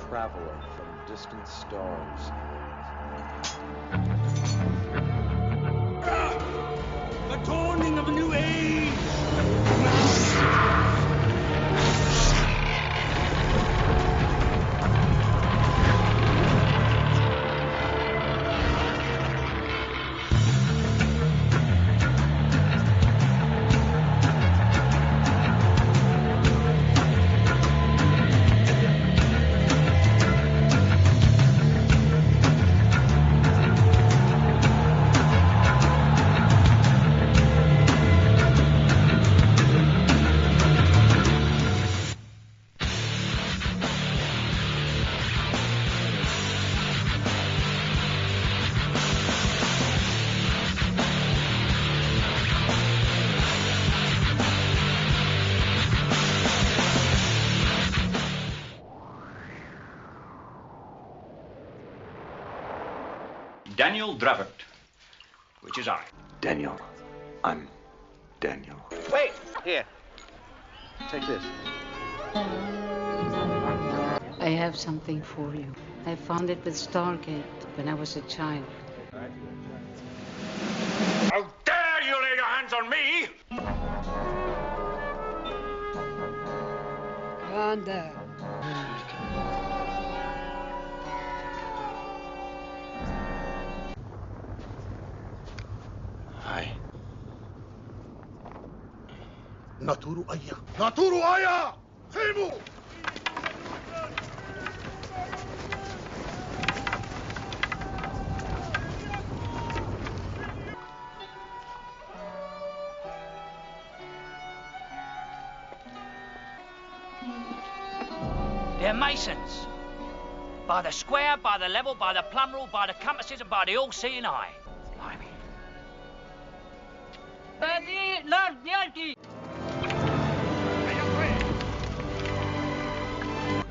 traveler from distant stars. The dawning of a new age! Daniel Dravert, which is I. Daniel. I'm Daniel. Wait, here. Take this. I have something for you. I found it with Stargate when I was a child. How dare you lay your hands on me! Wanda. Hi. Naturu Aya! Naturu Aya! Himu! They're masons. By the square, by the level, by the plumb rule, by the compasses, and by the all-seeing eye. Blimey.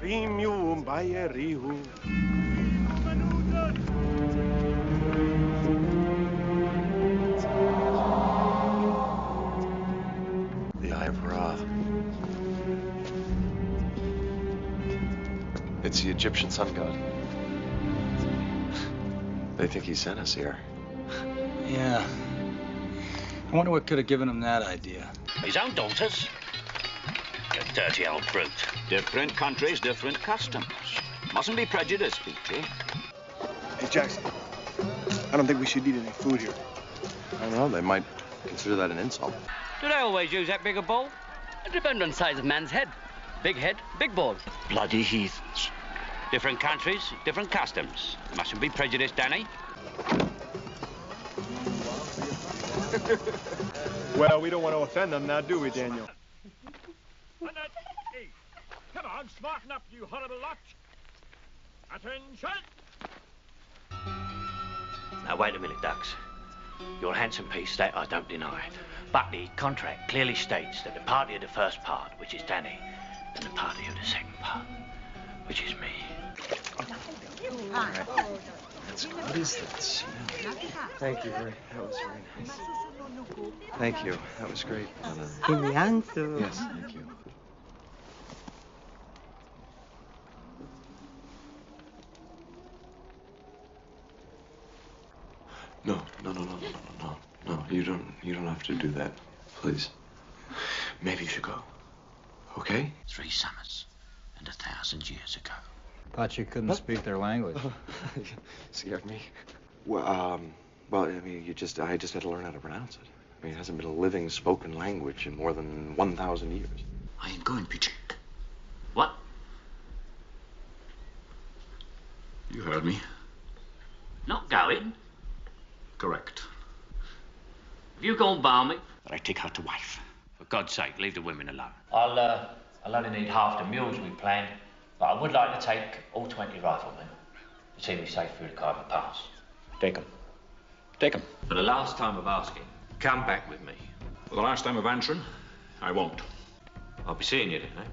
Rimiu Mbaye Rihu. The Eye of Ra. It's the Egyptian sun god. They think he sent us here. Yeah. I wonder what could have given him that idea. His own daughters. You dirty old brute. Different countries, different customs. Mustn't be prejudiced, Peachy. Hey, Jackson. I don't think we should eat any food here. I don't know, they might consider that an insult. Do they always use that bigger ball? It depends on the size of man's head. Big head, big balls. Bloody heathens. Different countries, different customs. Mustn't be prejudiced, Danny. Well, we don't want to offend them now, do we, Daniel? Hey, come on, smarten up, you horrible lot. Attention! Now, wait a minute, Ducks. You're a handsome piece, that I don't deny. But the contract clearly states that the party of the first part, which is Danny, and the party of the second part, which is me. What is that? Thank you, that was very nice. Thank you, that was great. Yes, thank you. No, you don't have to do that, please. Maybe you should go, okay? 3 summers and 1,000 years ago. Thought you couldn't speak their language. Scared me. Well, I mean, I just had to learn how to pronounce it. I mean, it hasn't been a living spoken language in more than 1,000 years. I ain't going, Peachy. What? You heard me. Not going? Correct. Have you gone balmy? That I take her to wife. For God's sake, leave the women alone. I'll only need half the mules we planned, but I would like to take all 20 riflemen to see me safe through the Khyber Pass. Take them. Take them. For the last time of asking, come back with me. For the last time of answering, I won't. I'll be seeing you then, eh?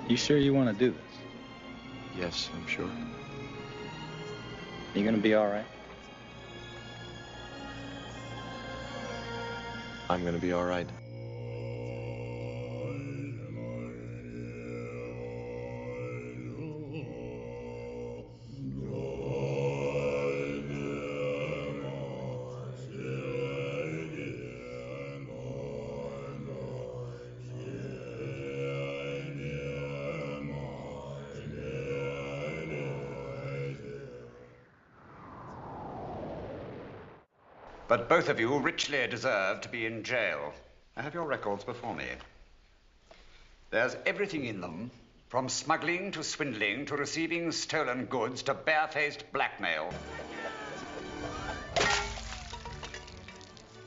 You sure you want to do this? Yes, I'm sure. You gonna be all right? I'm going to be all right. But both of you richly deserve to be in jail. I have your records before me. There's everything in them, from smuggling to swindling to receiving stolen goods to barefaced blackmail.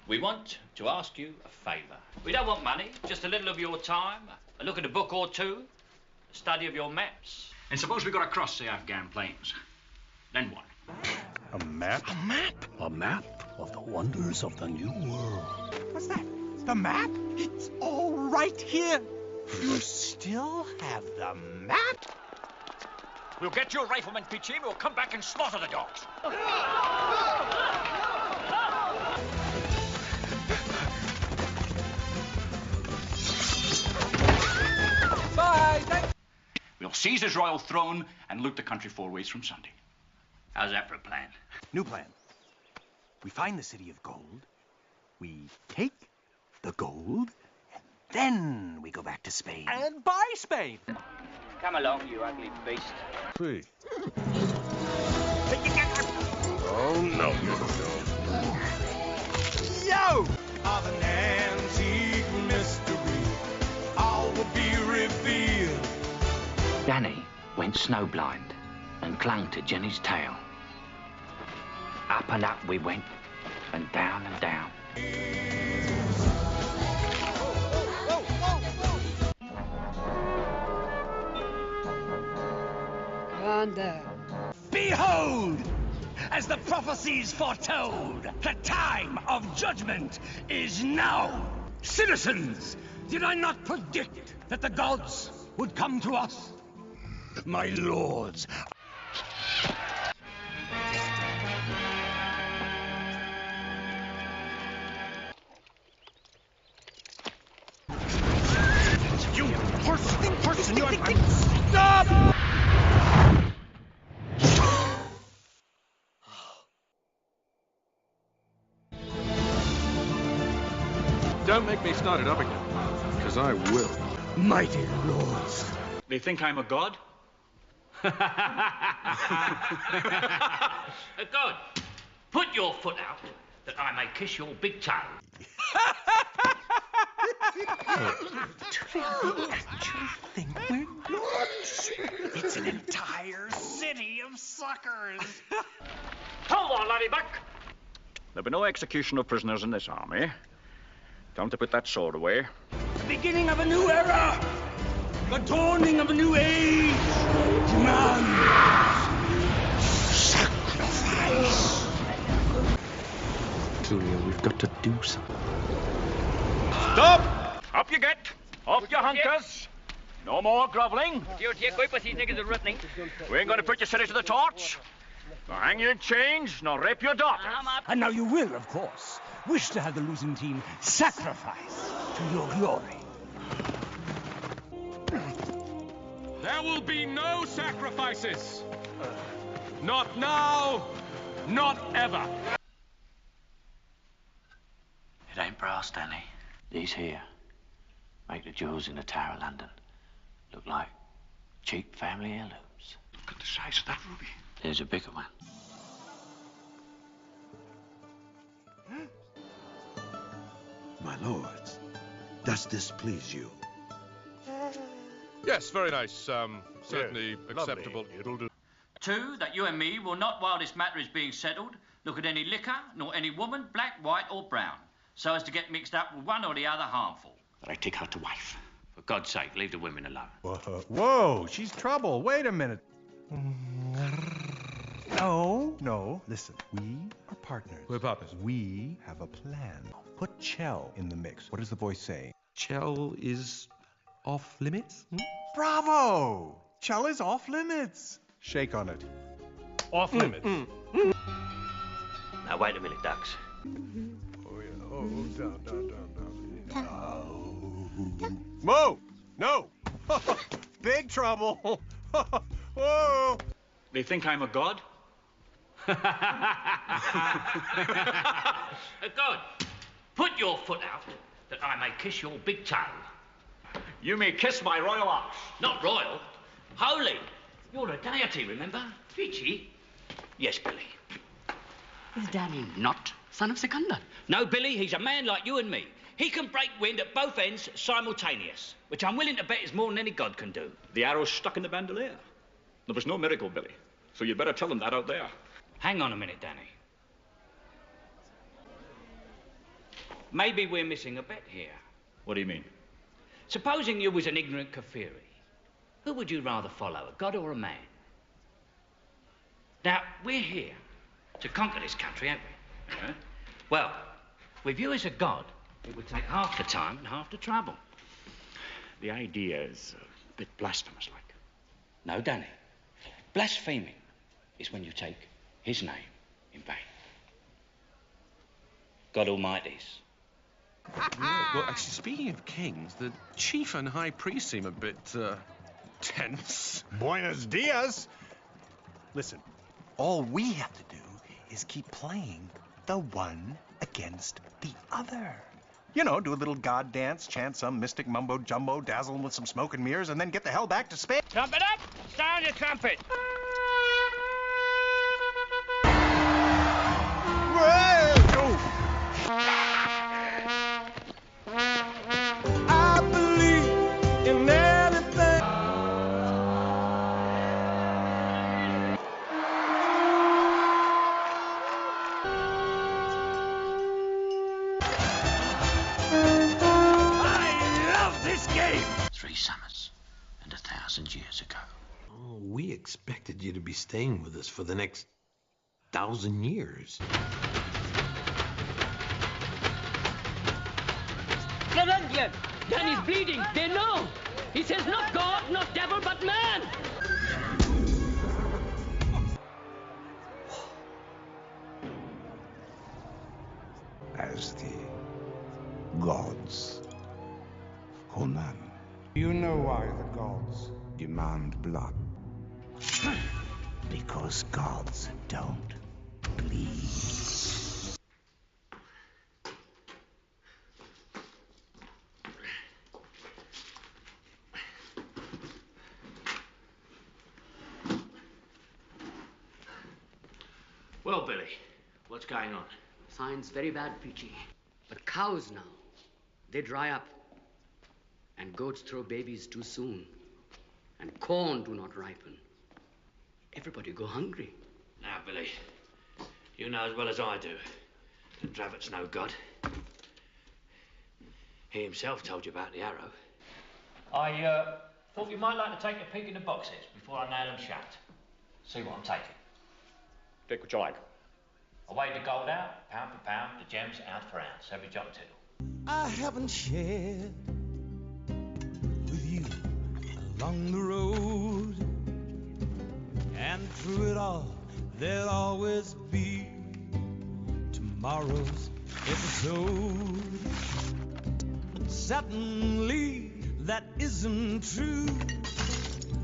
We want to ask you a favour. We don't want money, just a little of your time, a look at a book or two, a study of your maps. And suppose we got to cross the Afghan plains. Then what? A map? A map? A map of the wonders of the New World. What's that? The map? It's all right here. You still have the map? We'll get your riflemen, Peachy, and we'll come back and slaughter the dogs. Bye. We'll seize his royal throne and loot the country 4 ways from Sunday. How's that for a plan? New plan. We find the city of gold. We take the gold. Then we go back to Spain. And buy Spain. Come along, you ugly beast. See. Oh, no, you don't. Yo! Of an antique mystery, all will be revealed. Danny went snowblind and clung to Jenny's tail. Up and up we went, and down and down. Commander. Behold! As the prophecies foretold, the time of judgment is now. Citizens, did I not predict that the gods would come to us? My lords, You person, you are... Stop! Don't make me start it up again, because I will. mighty lords. They think I'm a god? Good. Put your foot out that I may kiss your big toe. Do they actually think we're gods? It's an entire city of suckers. Hold on, laddie buck. There'll be no execution of prisoners in this army. Tell them to put that sword away. The beginning of a new era. The dawning of a new age. Demands sacrifice. Julia, we've got to do something. Stop! Up you get. Off your hunkers. No more groveling. We ain't going to put your city to the torch. Nor hang you in chains, nor rape your daughter. And now you will, of course, wish to have the losing team sacrifice to your glory. There will be no sacrifices. Not now, not ever. It ain't brass, Danny. These here make the jewels in the Tower of London look like cheap family heirlooms. Look at the size of that ruby. There's a bigger one. My lords, does this please you? Yes, very nice. Certainly acceptable. It'll do. 2, that you and me will not, while this matter is being settled, look at any liquor, nor any woman, black, white, or brown, so as to get mixed up with one or the other harmful. That I take her to wife. For God's sake, leave the women alone. Whoa, she's trouble. Wait a minute. No, listen. We are partners. We're partners. We have a plan. Put Chell in the mix. What does the voice say? Chell is off limits? Bravo! Chell is off limits. Shake on it. Off limits. Now, wait a minute, Ducks. Oh, yeah. Whoa! No! Big trouble! Whoa! They think I'm a god? A god, put your foot out that I may kiss your big toe. You may kiss my royal arse. Not royal, holy. You're a deity, remember? Peachy? Yes, Billy. Is Danny not son of Sikandar? No, Billy, he's a man like you and me. He can break wind at both ends simultaneous, which I'm willing to bet is more than any god can do. The arrow's stuck in the bandolier. There was no miracle, Billy. So you'd better tell them that out there. Hang on a minute, Danny. Maybe we're missing a bet here. What do you mean? Supposing you was an ignorant Kafiri, who would you rather follow, a god or a man? Now, we're here to conquer this country, ain't we? Yeah? Well, with you as a god, it would take half the time and half the trouble. The idea is a bit blasphemous, like. No, Danny. Blaspheming is when you take his name in vain. God Almighty's. Well, actually, speaking of kings, the chief and high priest seem a bit, tense. Buenos dias! Listen, all we have to do is keep playing the one against the other. You know, do a little god dance, chant some mystic mumbo-jumbo, dazzle them with some smoke and mirrors, and then get the hell back to Spain. Trumpet up! Sound your trumpet! I believe in anything. I love this game! 3 summers and 1,000 years ago. Oh, we expected you to be staying with us for the next 1,000 years. Glenn! Danny's bleeding. They know. He says not God, not devil, but man. As the gods, Conan. You know why the gods demand blood. Because gods don't bleed. Well, Billy, what's going on? Signs very bad, Peachy. But cows now, they dry up. And goats throw babies too soon. And corn do not ripen. Everybody go hungry. Now, Billy, you know as well as I do that Dravitt's no god. He himself told you about the arrow. I thought you might like to take a peek in the boxes before I nail them shut. See what I'm taking. Take what you like. I weighed the gold out, pound for pound, the gems ounce for ounce, every jot and tittle. I haven't shared with you along the road, and through it all there'll always be tomorrow's episode. Certainly that isn't true.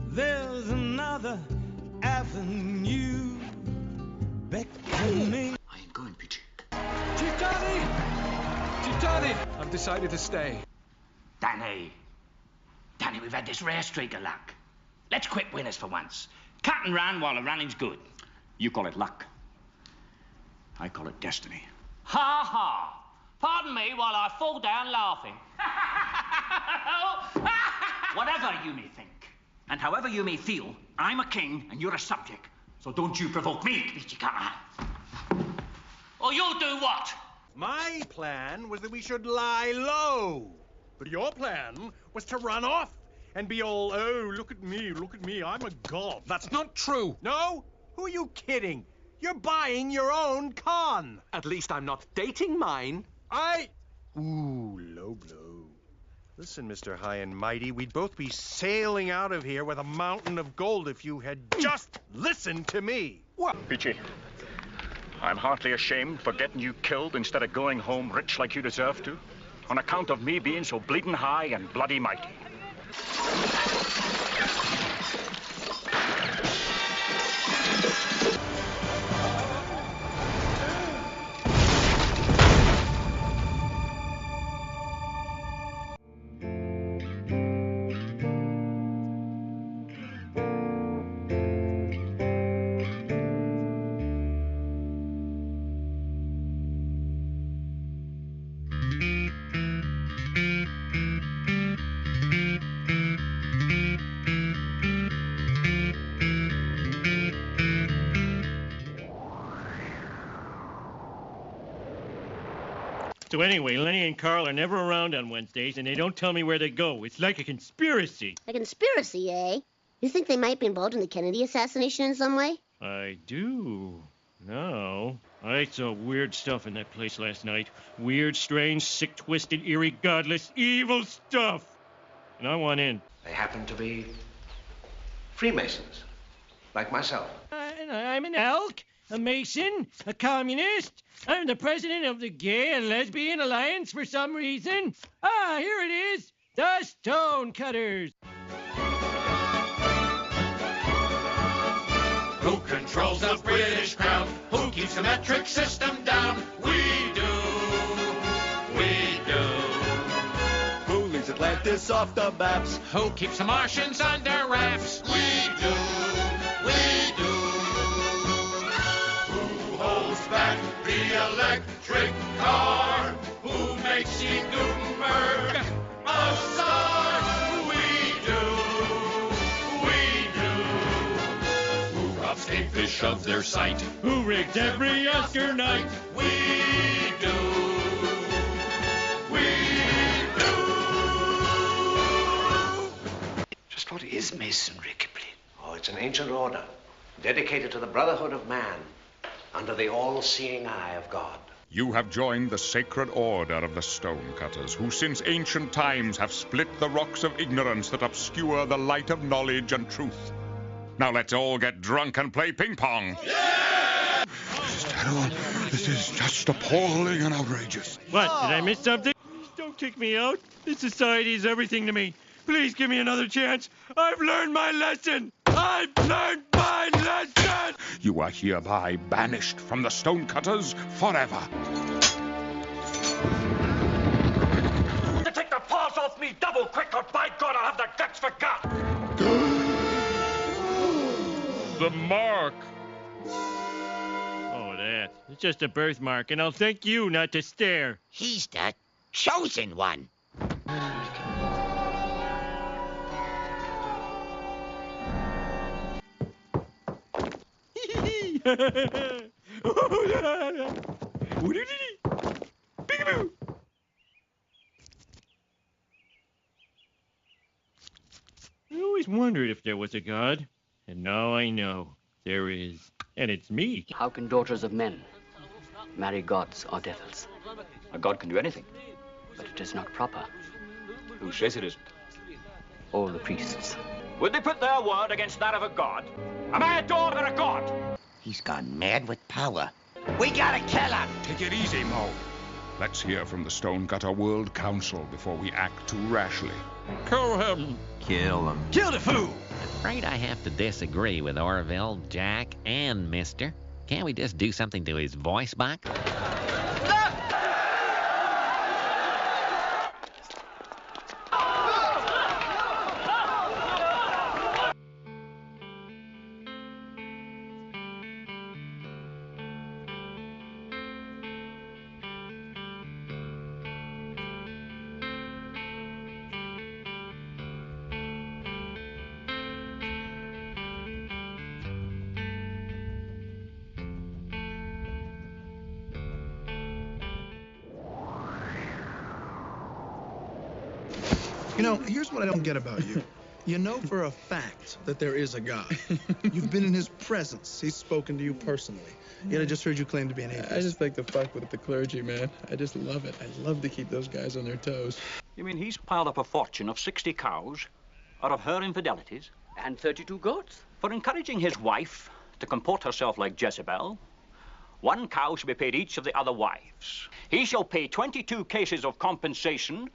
There's another avenue beckoning. I ain't going, Peachy. Chief Danny! Chief Danny! I've decided to stay. Danny, we've had this rare streak of luck. Let's quit winners for once. Cut and run while the running's good. You call it luck. I call it destiny. Ha ha! Pardon me while I fall down laughing. Whatever you may think, and however you may feel, I'm a king and you're a subject. So don't you provoke me, Pichikara. Or you'll do what? My plan was that we should lie low. But your plan was to run off and be all, oh, look at me, I'm a god. That's not true. No? Who are you kidding? You're buying your own con. At least I'm not dating mine. Ooh, low blow. Listen, Mr. High and Mighty, we'd both be sailing out of here with a mountain of gold if you had just listened to me. Peachy, I'm heartily ashamed for getting you killed instead of going home rich like you deserve to, on account of me being so bleeding high and bloody mighty. So anyway, Lenny and Carl are never around on Wednesdays, and they don't tell me where they go. It's like a conspiracy. A conspiracy, eh? You think they might be involved in the Kennedy assassination in some way? I do. No. I saw weird stuff in that place last night. Weird, strange, sick, twisted, eerie, godless, evil stuff. And I want in. They happen to be Freemasons, like myself. I'm an elk, a Mason, a communist. I'm the president of the Gay and Lesbian Alliance for some reason. Ah, here it is. The Stonecutters. Who controls the British crown? Who keeps the metric system down? We do. We do. Who leaves Atlantis off the maps? Who keeps the Martians under wraps? We do. We do. Who holds back the electric car? Who makes E. Gutenberg a star? We do. We do. Who robs Kingfish of their sight? Who rigged every Oscar night? We do. We do. Just what is Masonry, Kipling? Oh, it's an ancient order dedicated to the brotherhood of man under the all-seeing eye of God. You have joined the sacred order of the Stonecutters, who since ancient times have split the rocks of ignorance that obscure the light of knowledge and truth. Now let's all get drunk and play ping-pong. Yeah! This is just appalling and outrageous. What, did I miss something? Please don't kick me out. This society is everything to me. Please give me another chance. I've learned my lesson. I've learned my lesson! You are hereby banished from the Stonecutters forever. To take the paws off me double quick, or by God, I'll have the guts for God! The mark. Oh, that. It's just a birthmark, and I'll thank you not to stare. He's the chosen one. Peekaboo! I always wondered if there was a God, and now I know there is, and it's me. How can daughters of men marry gods or devils? A god can do anything. But it is not proper. Who says it isn't? All the priests. Would they put their word against that of a god? Am I a dog or a god? He's gone mad with power. We gotta kill him! Take it easy, Mo. Let's hear from the Stonecutter World Council before we act too rashly. Kill him! Kill him. Kill the fool! Afraid I have to disagree with Orville, Jack, and Mister. Can't we just do something to his voice box? You know, here's what I don't get about you. You know for a fact that there is a God. You've been in his presence. He's spoken to you personally. Yet I just heard you claim to be an atheist. I just like to fuck with the clergy, man. I just love it. I love to keep those guys on their toes. You mean he's piled up a fortune of 60 cows out of her infidelities? And 32 goats? For encouraging his wife to comport herself like Jezebel, 1 cow shall be paid each of the other wives. He shall pay 22 cases of compensation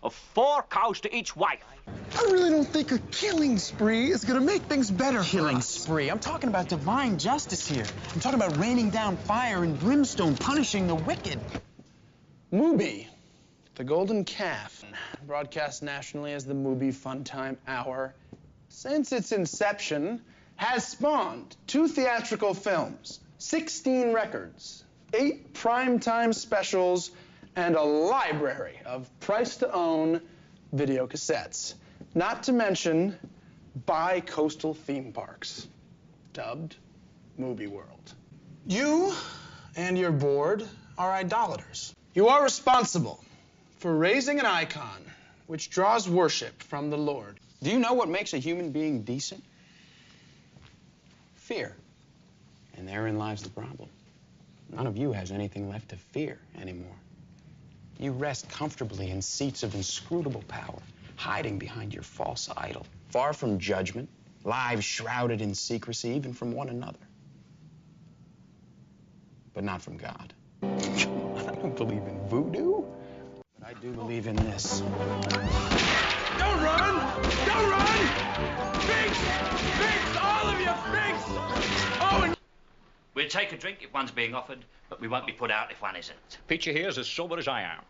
of 4 cows to each wife. I really don't think a killing spree is gonna make things better. Killing spree? I'm talking about divine justice here. I'm talking about raining down fire and brimstone, punishing the wicked. Mubi, the golden calf, broadcast nationally as the Mubi Funtime Hour, since its inception, has spawned 2 theatrical films, 16 records, 8 primetime specials, and a library of price-to-own video cassettes. Not to mention bi-coastal theme parks, dubbed Mubi World. You and your board are idolaters. You are responsible for raising an icon which draws worship from the Lord. Do you know what makes a human being decent? Fear. And therein lies the problem. None of you has anything left to fear anymore. You rest comfortably in seats of inscrutable power, hiding behind your false idol, far from judgment, lives shrouded in secrecy, even from one another. But not from God. I don't believe in voodoo, but I do believe in this. Don't run! Don't run! Finks! Finks! All of you, Finks! Oh, and... We'll take a drink if one's being offered, but we won't be put out if one isn't. Peachy here is as sober as I am.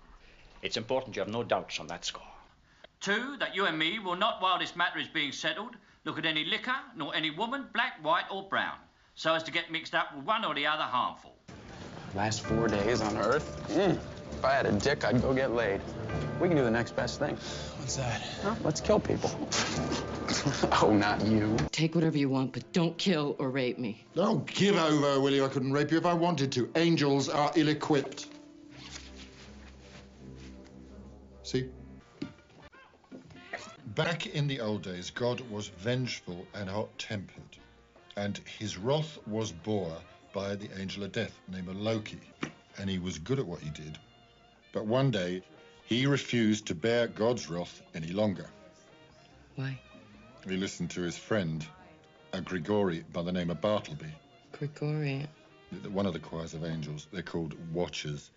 It's important you have no doubts on that score. 2, that you and me will not, while this matter is being settled, look at any liquor, nor any woman, black, white, or brown, so as to get mixed up with one or the other harmful. Last 4 days on Earth? If I had a dick, I'd go get laid. We can do the next best thing. What's that? Huh? Let's kill people. Oh, not you. Take whatever you want, but don't kill or rape me. Don't give over, will you? I couldn't rape you if I wanted to. Angels are ill-equipped. See? Back in the old days, God was vengeful and hot-tempered, and his wrath was bore by the angel of death named Loki, and he was good at what he did. But one day, he refused to bear God's wrath any longer. Why? He listened to his friend, a Grigori by the name of Bartleby. Grigori? One of the choirs of angels. They're called Watchers.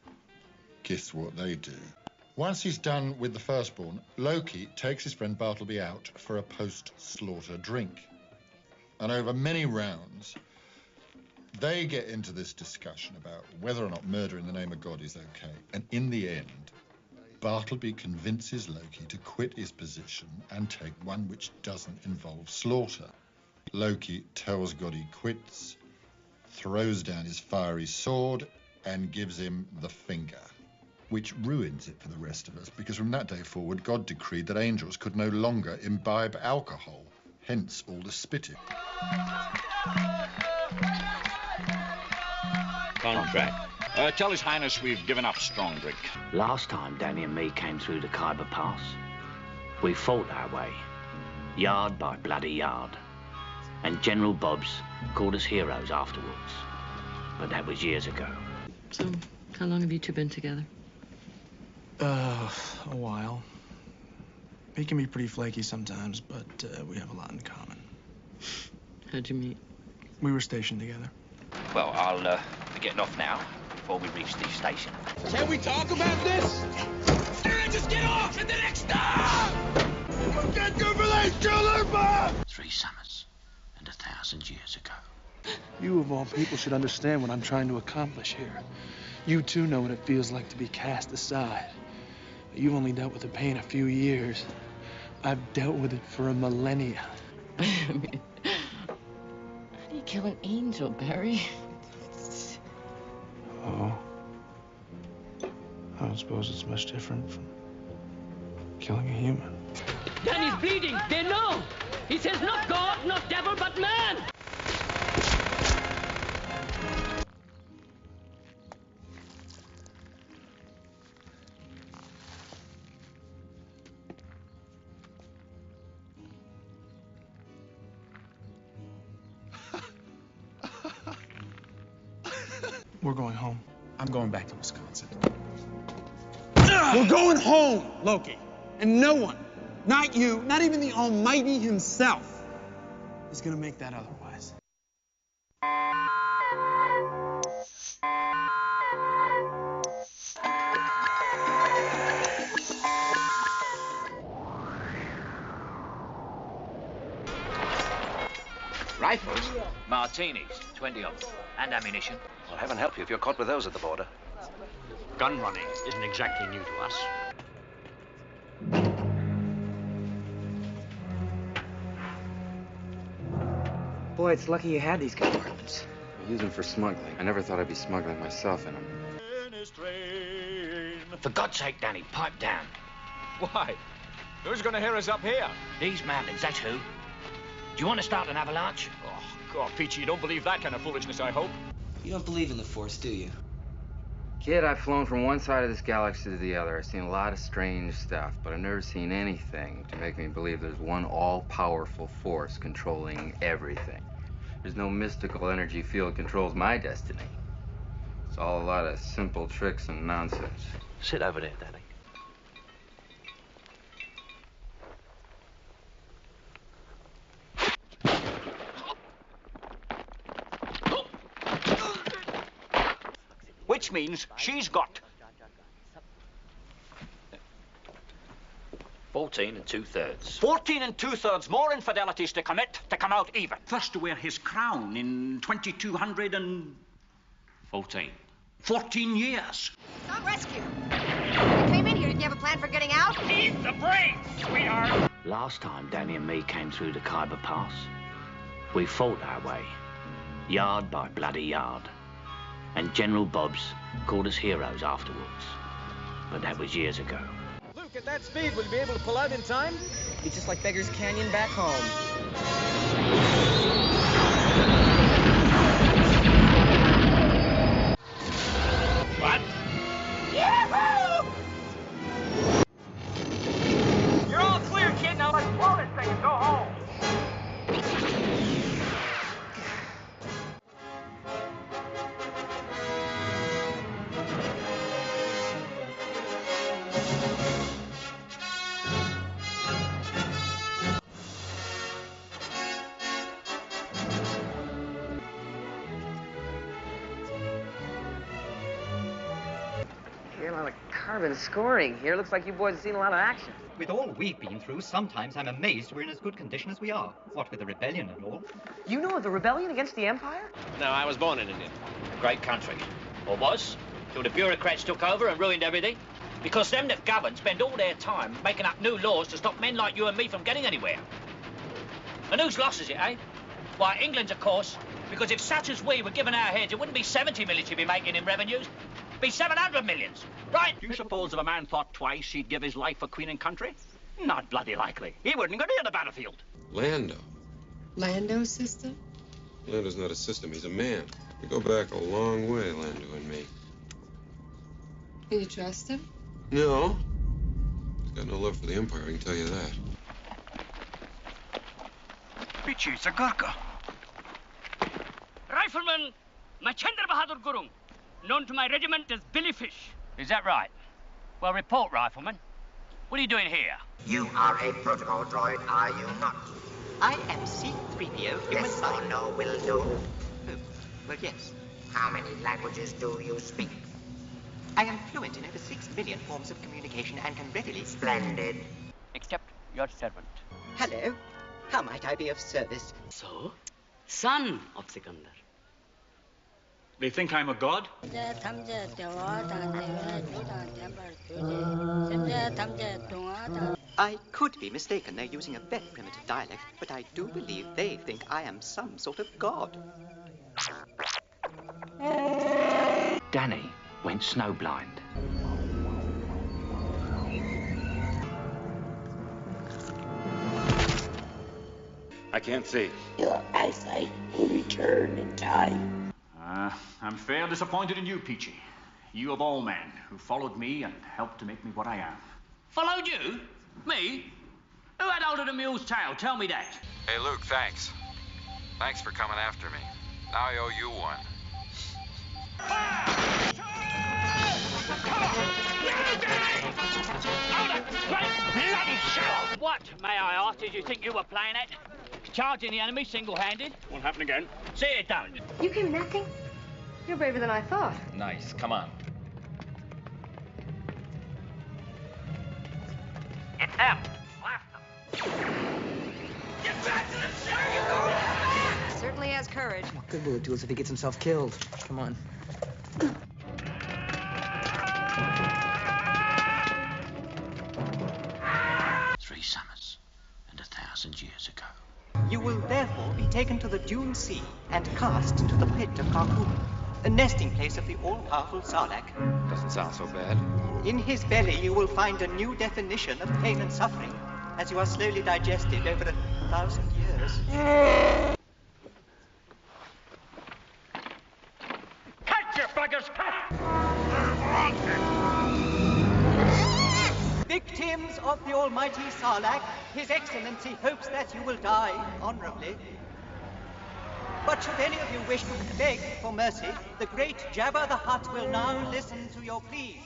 Guess what they do? Once he's done with the firstborn, Loki takes his friend Bartleby out for a post-slaughter drink. And over many rounds, they get into this discussion about whether or not murder in the name of God is okay. And in the end, Bartleby convinces Loki to quit his position and take one which doesn't involve slaughter. Loki tells God he quits, throws down his fiery sword, and gives him the finger, which ruins it for the rest of us, because from that day forward, God decreed that angels could no longer imbibe alcohol, hence all the spitting. Contract. Tell His Highness we've given up strong drink. Last time Danny and me came through the Khyber Pass, we fought our way, yard by bloody yard. And General Bobs called us heroes afterwards. But that was years ago. So, how long have you two been together? A while. He can be pretty flaky sometimes, but we have a lot in common. How'd you meet? We were stationed together. Well, I'll be getting off now before we reach the station. Can we talk about this? Just get off at the next stop! Get your village, children! 3 summers and 1,000 years ago. You, of all people, should understand what I'm trying to accomplish here. You, too, know what it feels like to be cast aside. You've only dealt with the pain a few years. I've dealt with it for a millennia. I mean, how do you kill an angel, Barry? Oh. I don't suppose it's much different from killing a human. Danny's bleeding. They know. He says not God, not devil, but man. We're going home. I'm going back to Wisconsin. We're going home, Loki. And no one, not you, not even the Almighty himself, is gonna make that otherwise. Rifles? Martinis, 20 of them. And ammunition. Well, heaven help you if you're caught with those at the border. Gun running isn't exactly new to us. Boy, it's lucky you had these compartments. I use them for smuggling. I never thought I'd be smuggling myself in them. For God's sake, Danny, pipe down. Why? Who's going to hear us up here? These mountains, that's who. Do you want to start an avalanche? Oh, God, Peachy, you don't believe that kind of foolishness, I hope. You don't believe in the Force, do you? Kid, I've flown from one side of this galaxy to the other. I've seen a lot of strange stuff, but I've never seen anything to make me believe there's one all-powerful force controlling everything. There's no mystical energy field controls my destiny. It's all a lot of simple tricks and nonsense. Sit over there, Danny. Which means she's got 14 2/3. 14 2/3 more infidelities to commit to come out even. First to wear his crown in 2214. 14 years. Stop rescue. You came in here. Did you have a plan for getting out? He's the brains, sweetheart. Last time Danny and me came through the Khyber Pass, we fought our way, yard by bloody yard. And General Bobs called us heroes afterwards. But that was years ago. Luke, at that speed, will you be able to pull out in time? It's just like Beggar's Canyon back home. What? Yahoo! You're all clear, kid. Now let's blow this thing and go home. A lot of carbon scoring here. Looks like you boys have seen a lot of action. With all we've been through, sometimes I'm amazed we're in as good condition as we are. What with the rebellion and all. You know of the rebellion against the Empire? No, I was born in India. Great country. Or was, till the bureaucrats took over and ruined everything. Because them that govern spend all their time making up new laws to stop men like you and me from getting anywhere. And whose loss is it, eh? Why, England's, of course. Because if such as we were given our heads, it wouldn't be 70 million she'd be making in revenues. It'd be 700 millions. Right? Do you suppose if a man thought twice, he'd give his life for Queen and country? Not bloody likely. He wouldn't go near the battlefield. Lando. Lando's sister? Lando's not a system, he's a man. We go back a long way, Lando and me. You trust him? No. He's got no love for the Empire, I can tell you that. Pichi, it's a Gurkha. Rifleman Machendra Bahadur Gurung, known to my regiment as Billy Fish. Is that right? Well, report, Rifleman. What are you doing here? You are a protocol droid, are you not? I am C-3PO, human Yes or no will do. Well, yes. How many languages do you speak? I am fluent in over 6 million forms of communication and can readily... Splendid. Except your servant. Hello. How might I be of service? So, son of Sikandar. They think I'm a god? I could be mistaken. They're using a very primitive dialect, but I do believe they think I am some sort of god. Danny went snowblind. I can't see. Your eyesight will return in time. I'm fair disappointed in you, Peachy. You of all men who followed me and helped to make me what I am. Followed you? Me? Who had hold of the mule's tail? Tell me that. Hey, Luke, thanks. Thanks for coming after me. Now I owe you one. What, may I ask, did you think you were playing at? Charging the enemy single-handed? Won't happen again. See it don't. You came nothing? You're braver than I thought. Nice. Come on. Out. Blast them. Get back to the ship! Certainly has courage. What good will it do us if he gets himself killed? Come on. 3 summers and 1,000 years ago. You will therefore be taken to the Dune Sea and cast into the pit of Kharkoum, the nesting place of the all-powerful Sarlacc. Doesn't sound so bad. In his belly you will find a new definition of pain and suffering as you are slowly digested over 1,000 years. Cut your buggers, cut! Victims of the almighty Sarlacc, His Excellency hopes that you will die honorably. But should any of you wish to beg for mercy, the great Jabba the Hutt will now listen to your pleas.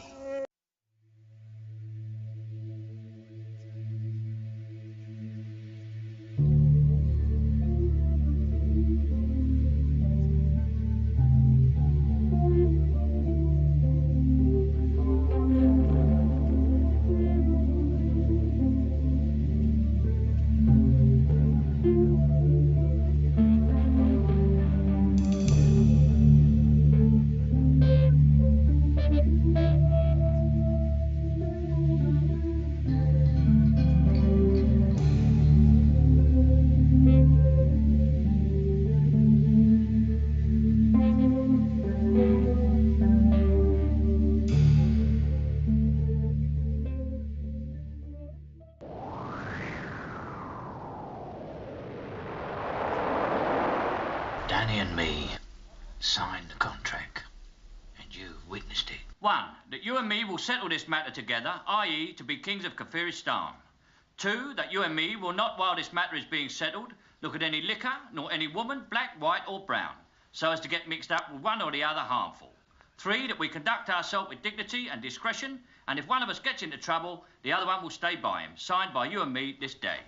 Danny and me signed the contract, and you witnessed it. 1, that you and me will settle this matter together, i.e. to be kings of Kafiristan. 2, that you and me will not, while this matter is being settled, look at any liquor, nor any woman, black, white or brown, so as to get mixed up with one or the other harmful. 3, that we conduct ourselves with dignity and discretion, and if one of us gets into trouble, the other one will stay by him. Signed by you and me this day.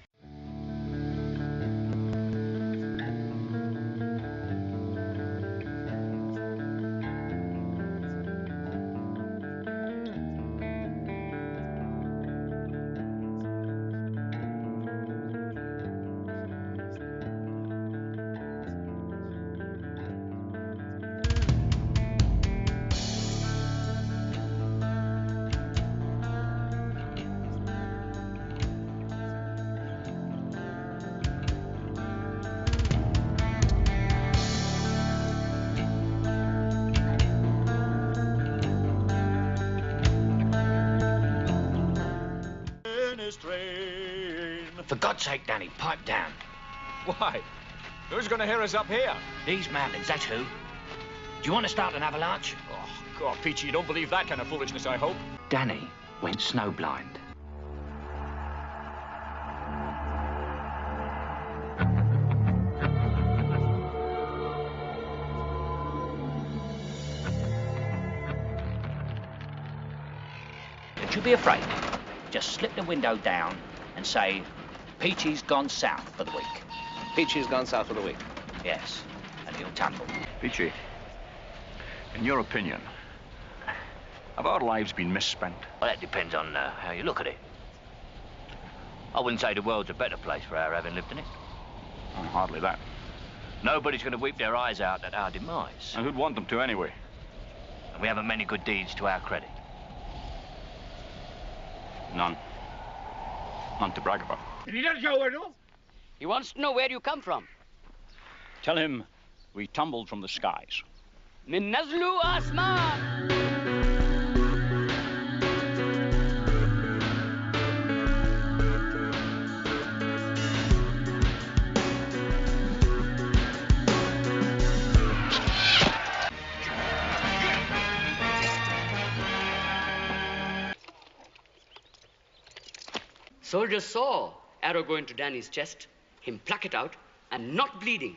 For God's sake, Danny, pipe down. Why? Who's going to hear us up here? These mountains, that's who. Do you want to start an avalanche? Oh, God, Peachy, you don't believe that kind of foolishness, I hope. Danny went snowblind. Don't you be afraid. Just slip the window down and say, Peachy's gone south for the week. Peachy's gone south for the week? Yes, and he'll tumble. Peachy, in your opinion, have our lives been misspent? Well, that depends on how you look at it. I wouldn't say the world's a better place for our having lived in it. Oh, hardly that. Nobody's going to weep their eyes out at our demise. And who'd want them to anyway? And we haven't many good deeds to our credit. None. None to brag about. He wants to know where you come from. Tell him we tumbled from the skies. Min Nazlu Asman! Soldiers saw arrow go into Danny's chest, him pluck it out, and not bleeding.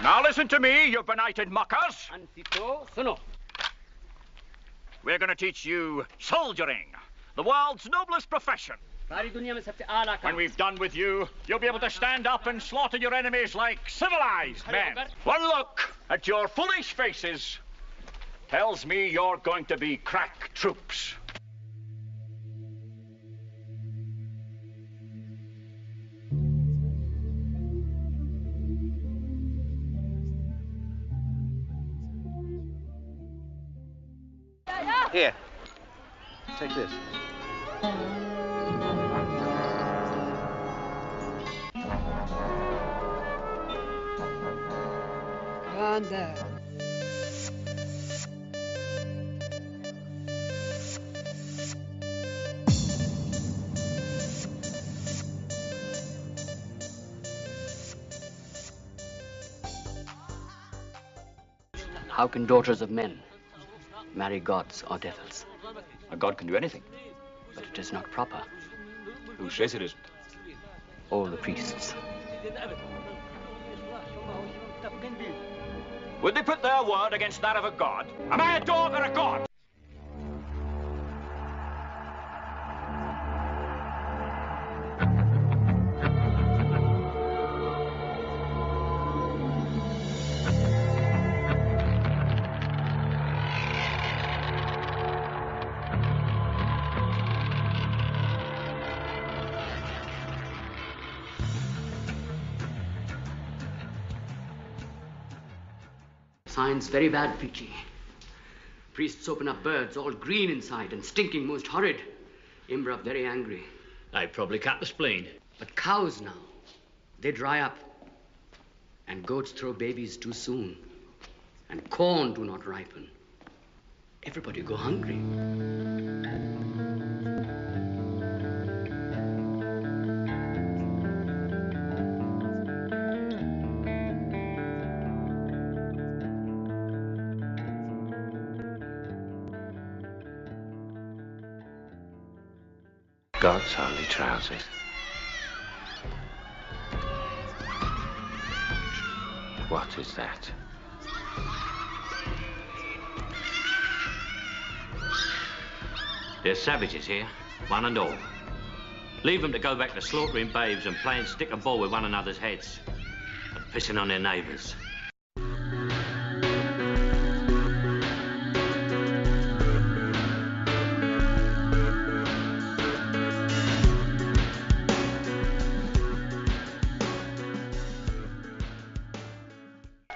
Now listen to me, you benighted mockers. We're going to teach you soldiering, the world's noblest profession. When we've done with you, you'll be able to stand up and slaughter your enemies like civilized men. One look at your foolish faces tells me you're going to be crack troops. Here, take this. On there. How can daughters of men marry gods or devils? A god can do anything. But it is not proper. Who says it isn't? All the priests. Would they put their word against that of a god? Am I a dog or a god? Signs very bad, Peachy. Priests open up birds, all green inside and stinking most horrid. Imbra very angry. They probably cut the spleen. But cows now, they dry up. And goats throw babies too soon. And corn do not ripen. Everybody go hungry. God's holy trousers. What is that? There's savages here, one and all. Leave them to go back to slaughtering babes and playing stick and ball with one another's heads and pissing on their neighbours.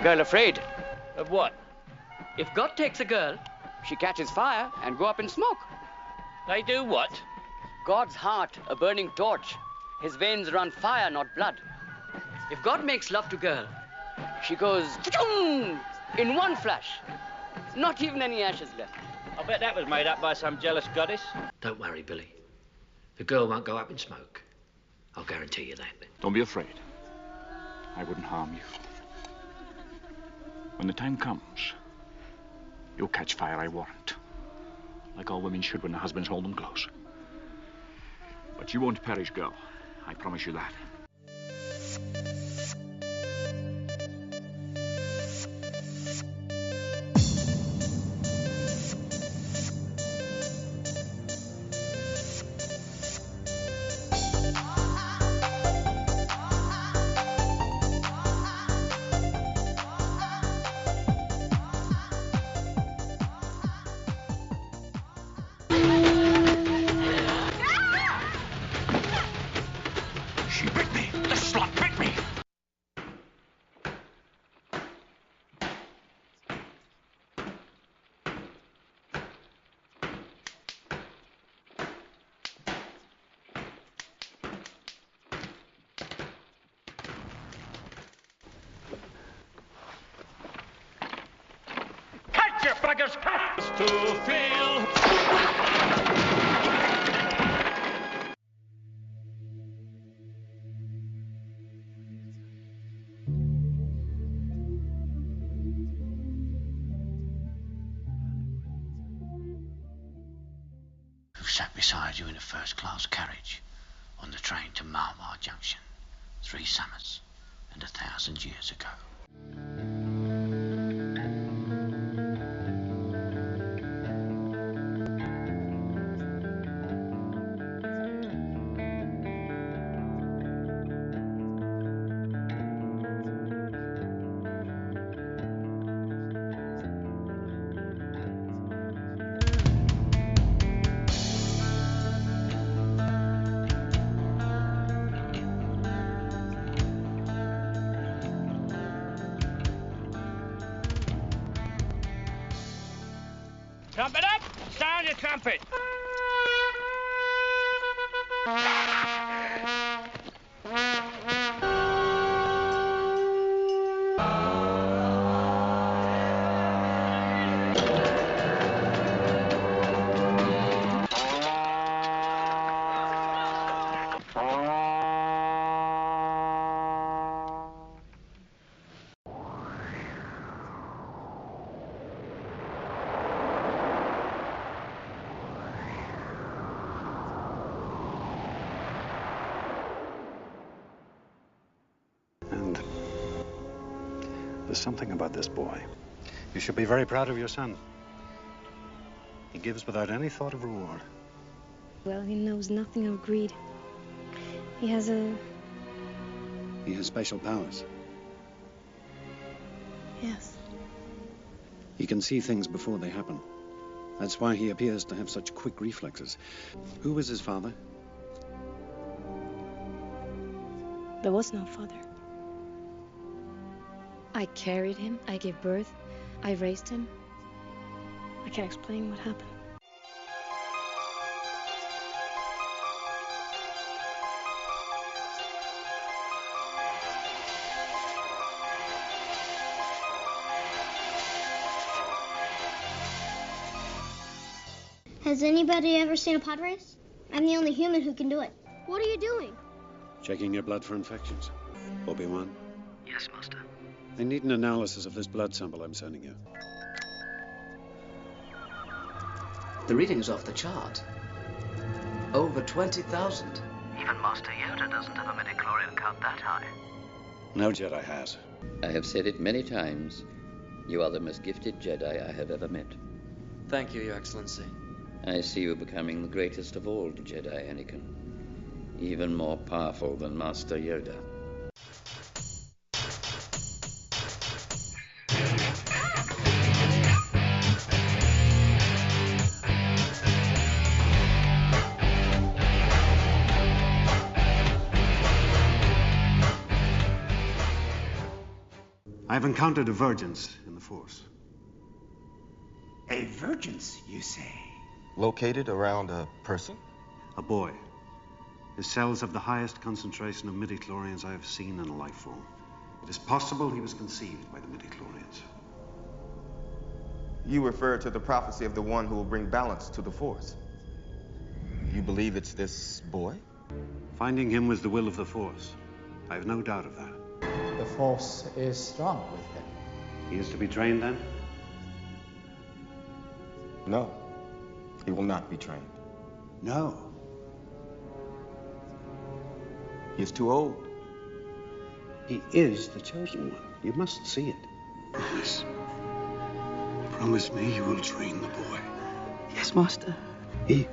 Girl afraid. Of what? If God takes a girl, she catches fire and go up in smoke. They do what? God's heart, a burning torch. His veins run fire, not blood. If God makes love to girl, she goes in one flash. Not even any ashes left. I bet that was made up by some jealous goddess. Don't worry, Billy. The girl won't go up in smoke. I'll guarantee you that. Don't be afraid. I wouldn't harm you. When the time comes, you'll catch fire, I warrant. Like all women should when their husbands hold them close. But you won't perish, girl. I promise you that. Beggars cats to feel. Who sat beside you in a first-class carriage on the train to Marmar Junction 3 summers and 1,000 years ago? the trumpet. And there's something about this boy. You should be very proud of your son. He gives without any thought of reward. Well, he knows nothing of greed. He has special powers. Yes. He can see things before they happen. That's why he appears to have such quick reflexes. Who was his father? There was no father. I carried him, I gave birth, I raised him. I can't explain what happened. Has anybody ever seen a pod race? I'm the only human who can do it. What are you doing? Checking your blood for infections. Obi-Wan? Yes, Master. I need an analysis of this blood sample I'm sending you. The reading is off the chart. Over 20,000. Even Master Yoda doesn't have a midichlorian count that high. No Jedi has. I have said it many times. You are the most gifted Jedi I have ever met. Thank you, Your Excellency. I see you becoming the greatest of all the Jedi, Anakin. Even more powerful than Master Yoda. I've encountered a Vergence in the Force. A Vergence, you say? Located around a person? A boy. His cells have the highest concentration of midichlorians I have seen in a life form. It is possible he was conceived by the midichlorians. You refer to the prophecy of the one who will bring balance to the Force. You believe it's this boy? Finding him was the will of the Force. I have no doubt of that. The Force is strong with him. He is to be trained then? No. He will not be trained. No. He is too old. He is the chosen one. You must see it. Promise. Promise me you will train the boy. Yes, Master. He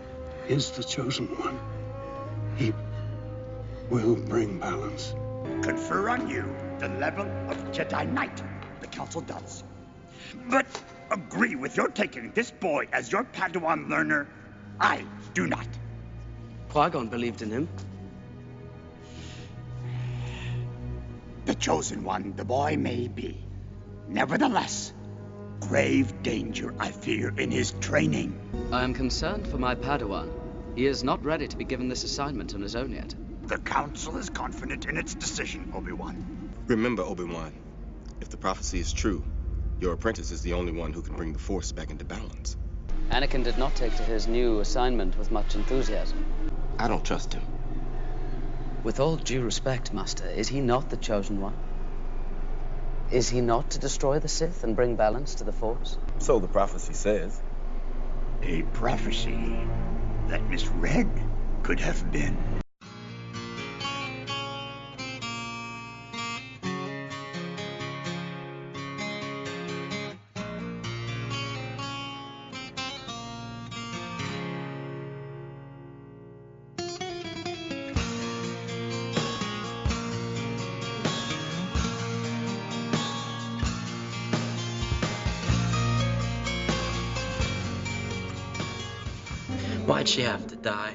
is the chosen one. He will bring balance. Confer on you the level of Jedi Knight. The Council does. But agree with your taking this boy as your Padawan learner. I do not. Qui-Gon believed in him. The chosen one the boy may be. Nevertheless, grave danger I fear in his training. I am concerned for my Padawan. He is not ready to be given this assignment on his own yet. The Council is confident in its decision, Obi-Wan. Remember, Obi-Wan, if the prophecy is true, your apprentice is the only one who can bring the Force back into balance. Anakin did not take to his new assignment with much enthusiasm. I don't trust him. With all due respect, Master, is he not the chosen one? Is he not to destroy the Sith and bring balance to the Force? So the prophecy says. A prophecy that misread could have been. Why'd she have to die?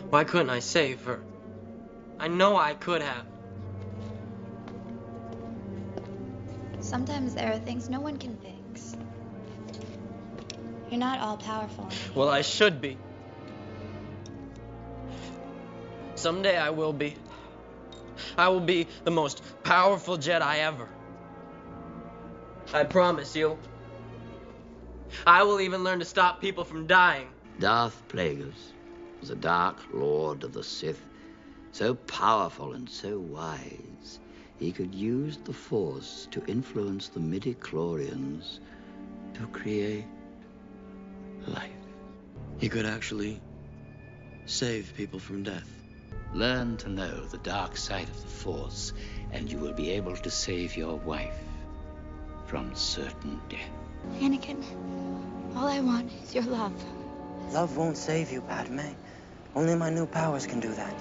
Why couldn't I save her? I know I could have. Sometimes there are things no one can fix. You're not all-powerful. Well, I should be. Someday I will be. I will be the most powerful Jedi ever. I promise you. I will even learn to stop people from dying. Darth Plagueis was a dark lord of the Sith, so powerful and so wise, he could use the Force to influence the midi-chlorians to create life. He could actually save people from death. Learn to know the dark side of the Force, and you will be able to save your wife from certain death. Anakin, all I want is your love. Love won't save you, Padme. Only my new powers can do that.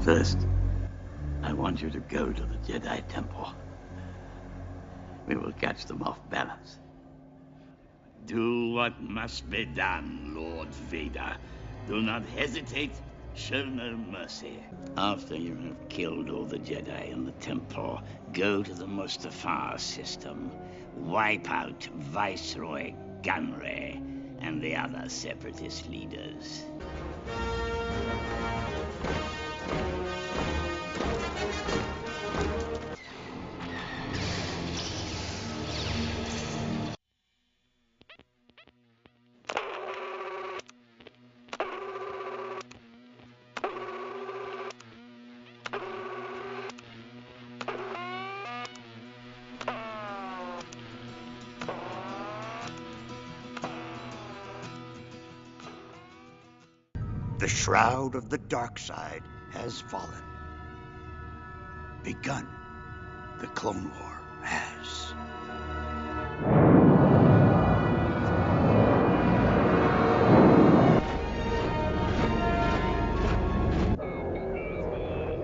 First, I want you to go to the Jedi Temple. We will catch them off balance. Do what must be done, Lord Vader. Do not hesitate. Show no mercy. After you have killed all the Jedi in the Temple, go to the Mustafar system. Wipe out Viceroy Gunray and the other Separatist leaders. The shroud of the dark side has fallen. Begun. The Clone War has.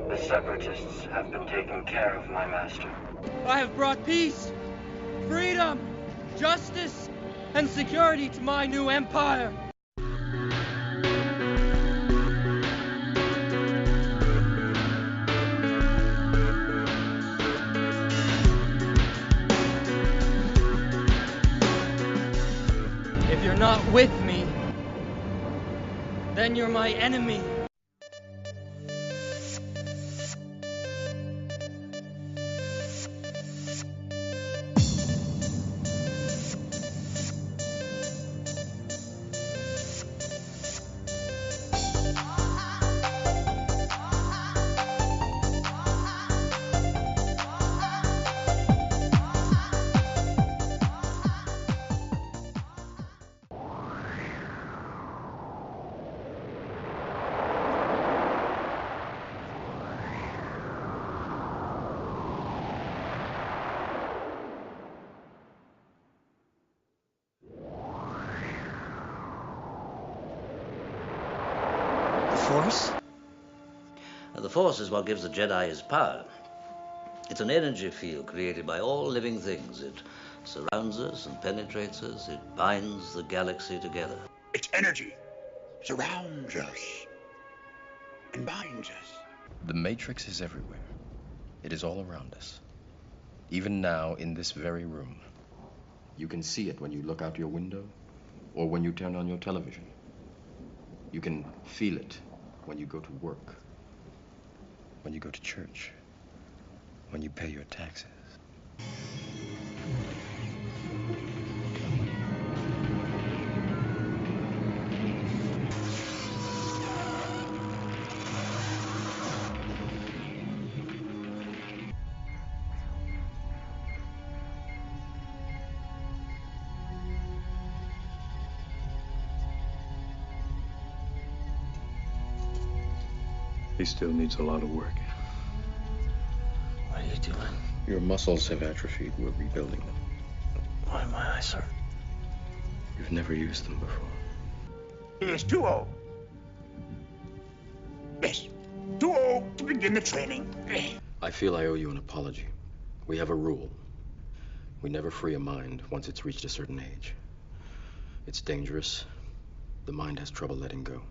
The Separatists have been taking care of my master. I have brought peace, freedom, justice, and security to my new empire. If you're not with me, then you're my enemy. Force? The Force is what gives the Jedi his power. It's an energy field created by all living things. It surrounds us and penetrates us. It binds the galaxy together. Its energy surrounds us and binds us. The Matrix is everywhere. It is all around us. Even now, in this very room. You can see it when you look out your window or when you turn on your television. You can feel it when you go to work. When you go to church. When you pay your taxes. He still needs a lot of work. What are you doing? Your muscles have atrophied. We're rebuilding them. Why my eyes, sir? You've never used them before. He is too old. Yes, too old to begin the training. I feel I owe you an apology. We have a rule. We never free a mind once it's reached a certain age. It's dangerous. The mind has trouble letting go.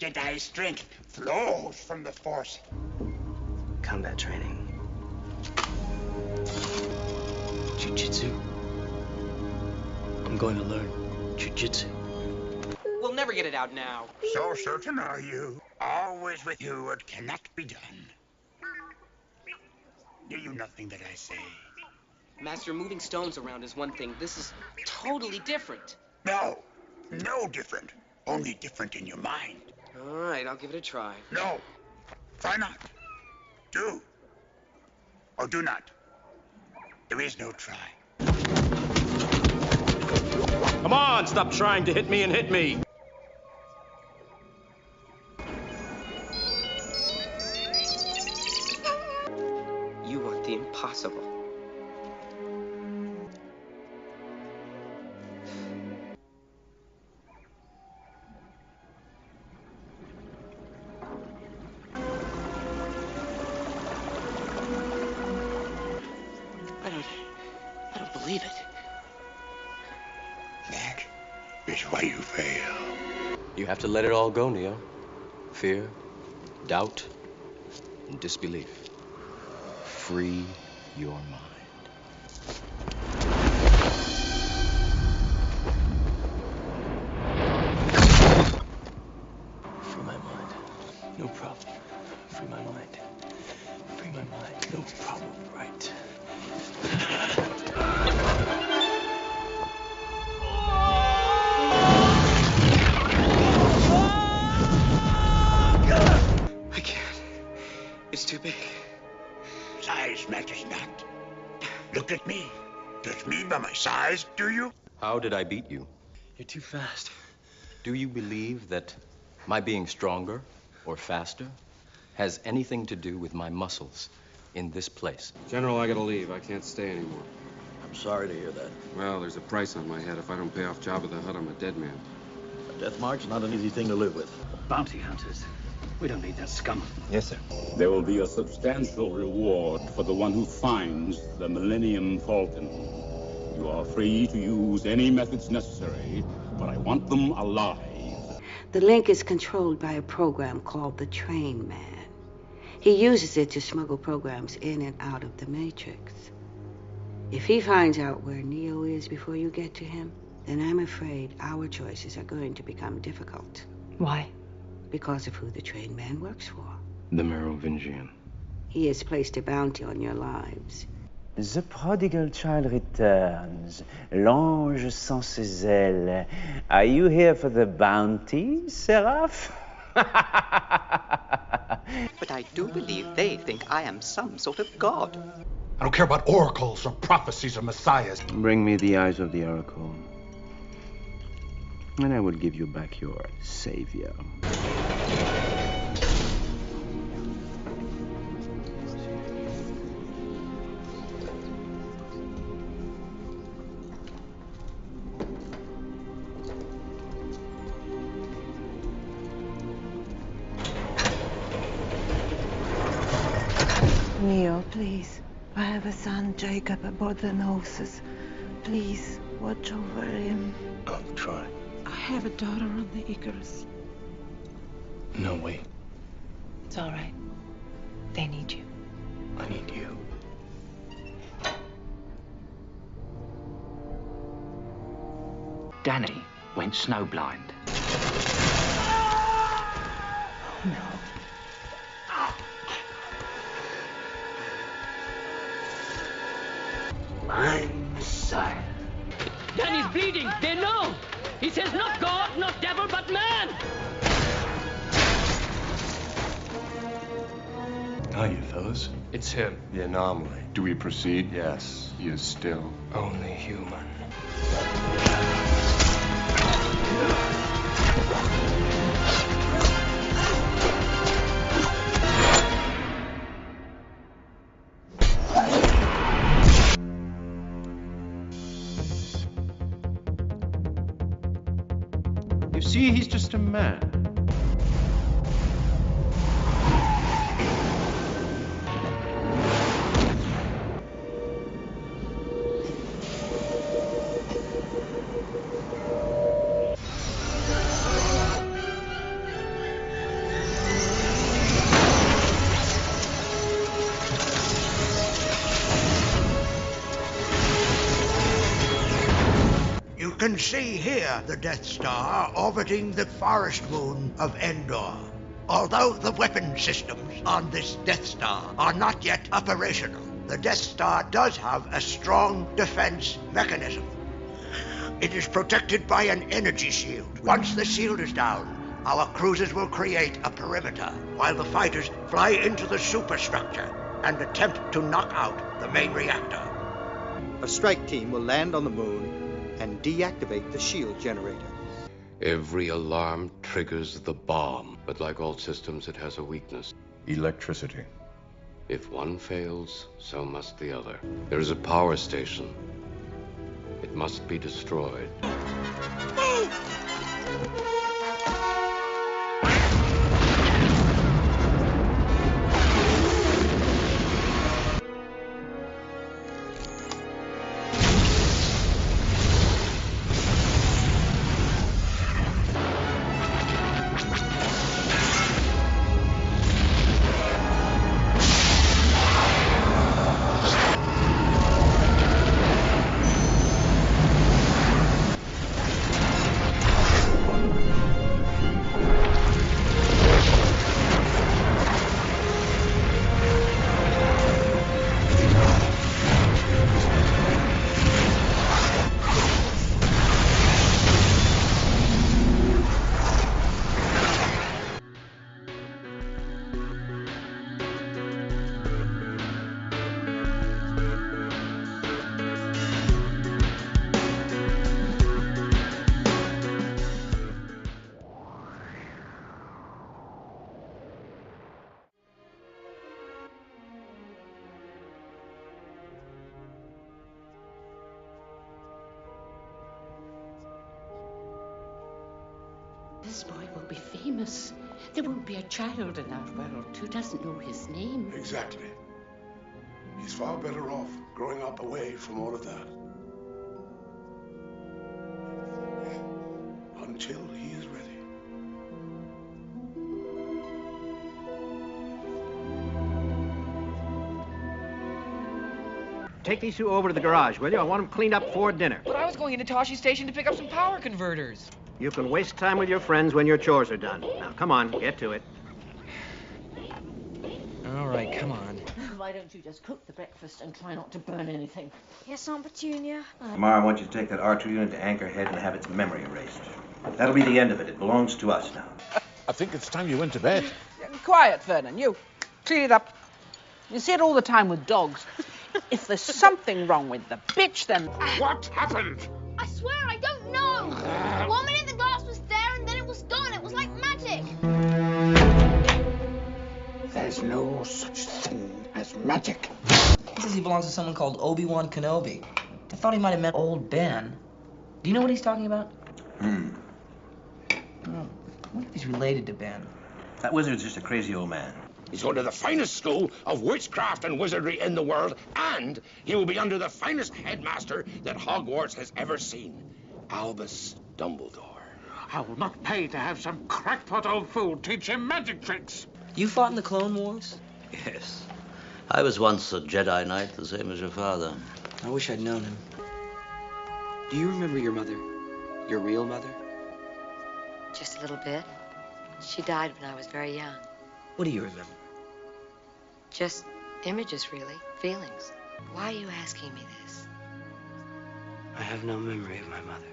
Jedi strength flows from the Force. Combat training. Jiu-jitsu. I'm going to learn jiu-jitsu. We'll never get it out now. So certain are you. Always with you what cannot be done. Do you nothing that I say? Master, moving stones around is one thing. This is totally different. No. No different. Only different in your mind. All right, I'll give it a try. No. Try not. Do. Or do not. There is no try. Come on, stop trying to hit me and hit me. You want the impossible. I don't believe it. That is why you fail. You have to let it all go, Neo. Fear, doubt, and disbelief. Free your mind. Free my mind. No problem. Free my mind. Free my mind. No problem. Right. I can't. It's too big. Size matters not. Look at me. Judge me by my size, do you? How did I beat you? You're too fast. Do you believe that my being stronger or faster has anything to do with my muscles in this place? General, I gotta leave. I can't stay anymore. I'm sorry to hear that. Well, there's a price on my head. If I don't pay off Jabba the Hutt, I'm a dead man. A death march, not an easy thing to live with. Bounty hunters. We don't need that scum. Yes, sir. There will be a substantial reward for the one who finds the Millennium Falcon. You are free to use any methods necessary, but I want them alive. The link is controlled by a program called the Train Man. He uses it to smuggle programs in and out of the Matrix. If he finds out where Neo is before you get to him, then I'm afraid our choices are going to become difficult. Why? Because of who the Train Man works for. The Merovingian. He has placed a bounty on your lives. The prodigal child returns, l'ange sans ses ailes. Are you here for the bounty, Seraph? But I do believe they think I am some sort of god. I don't care about oracles or prophecies or messiahs. Bring me the eyes of the oracle, and I will give you back your savior. Neo, please. I have a son, Jacob, aboard the Gnosis. Please, watch over him. I'll try. I have a daughter on the Icarus. No, wait. It's all right. They need you. I need you. Danny went snowblind. Oh, no. My Messiah. Danny's bleeding. They know. He says not God, not devil, but man. Are you, fellas? It's him. The anomaly. Do we proceed? Yes, he is still Only human. Maybe he's just a man. You can see here the Death Star orbiting the forest moon of Endor. Although the weapon systems on this Death Star are not yet operational, the Death Star does have a strong defense mechanism. It is protected by an energy shield. Once the shield is down, our cruisers will create a perimeter, while the fighters fly into the superstructure and attempt to knock out the main reactor. A strike team will land on the moon and deactivate the shield generator. Every alarm triggers the bomb, but like all systems, it has a weakness. Electricity. If one fails, so must the other. There is a power station. It must be destroyed. This boy will be famous. There won't be a child in our world who doesn't know his name. Exactly. He's far better off growing up away from all of that. Until he is ready. Take these two over to the garage, will you? I want them cleaned up before dinner. But I was going into Toshi Station to pick up some power converters. You can waste time with your friends when your chores are done. Now, come on, get to it. All right, come on. Why don't you just cook the breakfast and try not to burn anything? Yes, Aunt Petunia. Tomorrow I want you to take that R2 unit to Anchorhead and have its memory erased. That'll be the end of it. It belongs to us now. I think it's time you went to bed. Quiet, Vernon. You clean it up. You see it all the time with dogs. If there's something wrong with the bitch, then... What happened? I swear I don't know. 1 minute the glass was there and then it was gone. It was like magic. There's no such thing as magic. He says he belongs to someone called Obi-Wan Kenobi. I thought he might have met old Ben. Do you know what he's talking about? Oh, what if he's related to Ben? That wizard's just a crazy old man. He's going to the finest school of witchcraft and wizardry in the world, and he will be under the finest headmaster that Hogwarts has ever seen, Albus Dumbledore. I will not pay to have some crackpot old fool teach him magic tricks. You fought in the Clone Wars? Yes. I was once a Jedi Knight, the same as your father. I wish I'd known him. Do you remember your mother? Your real mother? Just a little bit. She died when I was very young. What do you remember? Just images, really. Feelings. Why are you asking me this? I have no memory of my mother.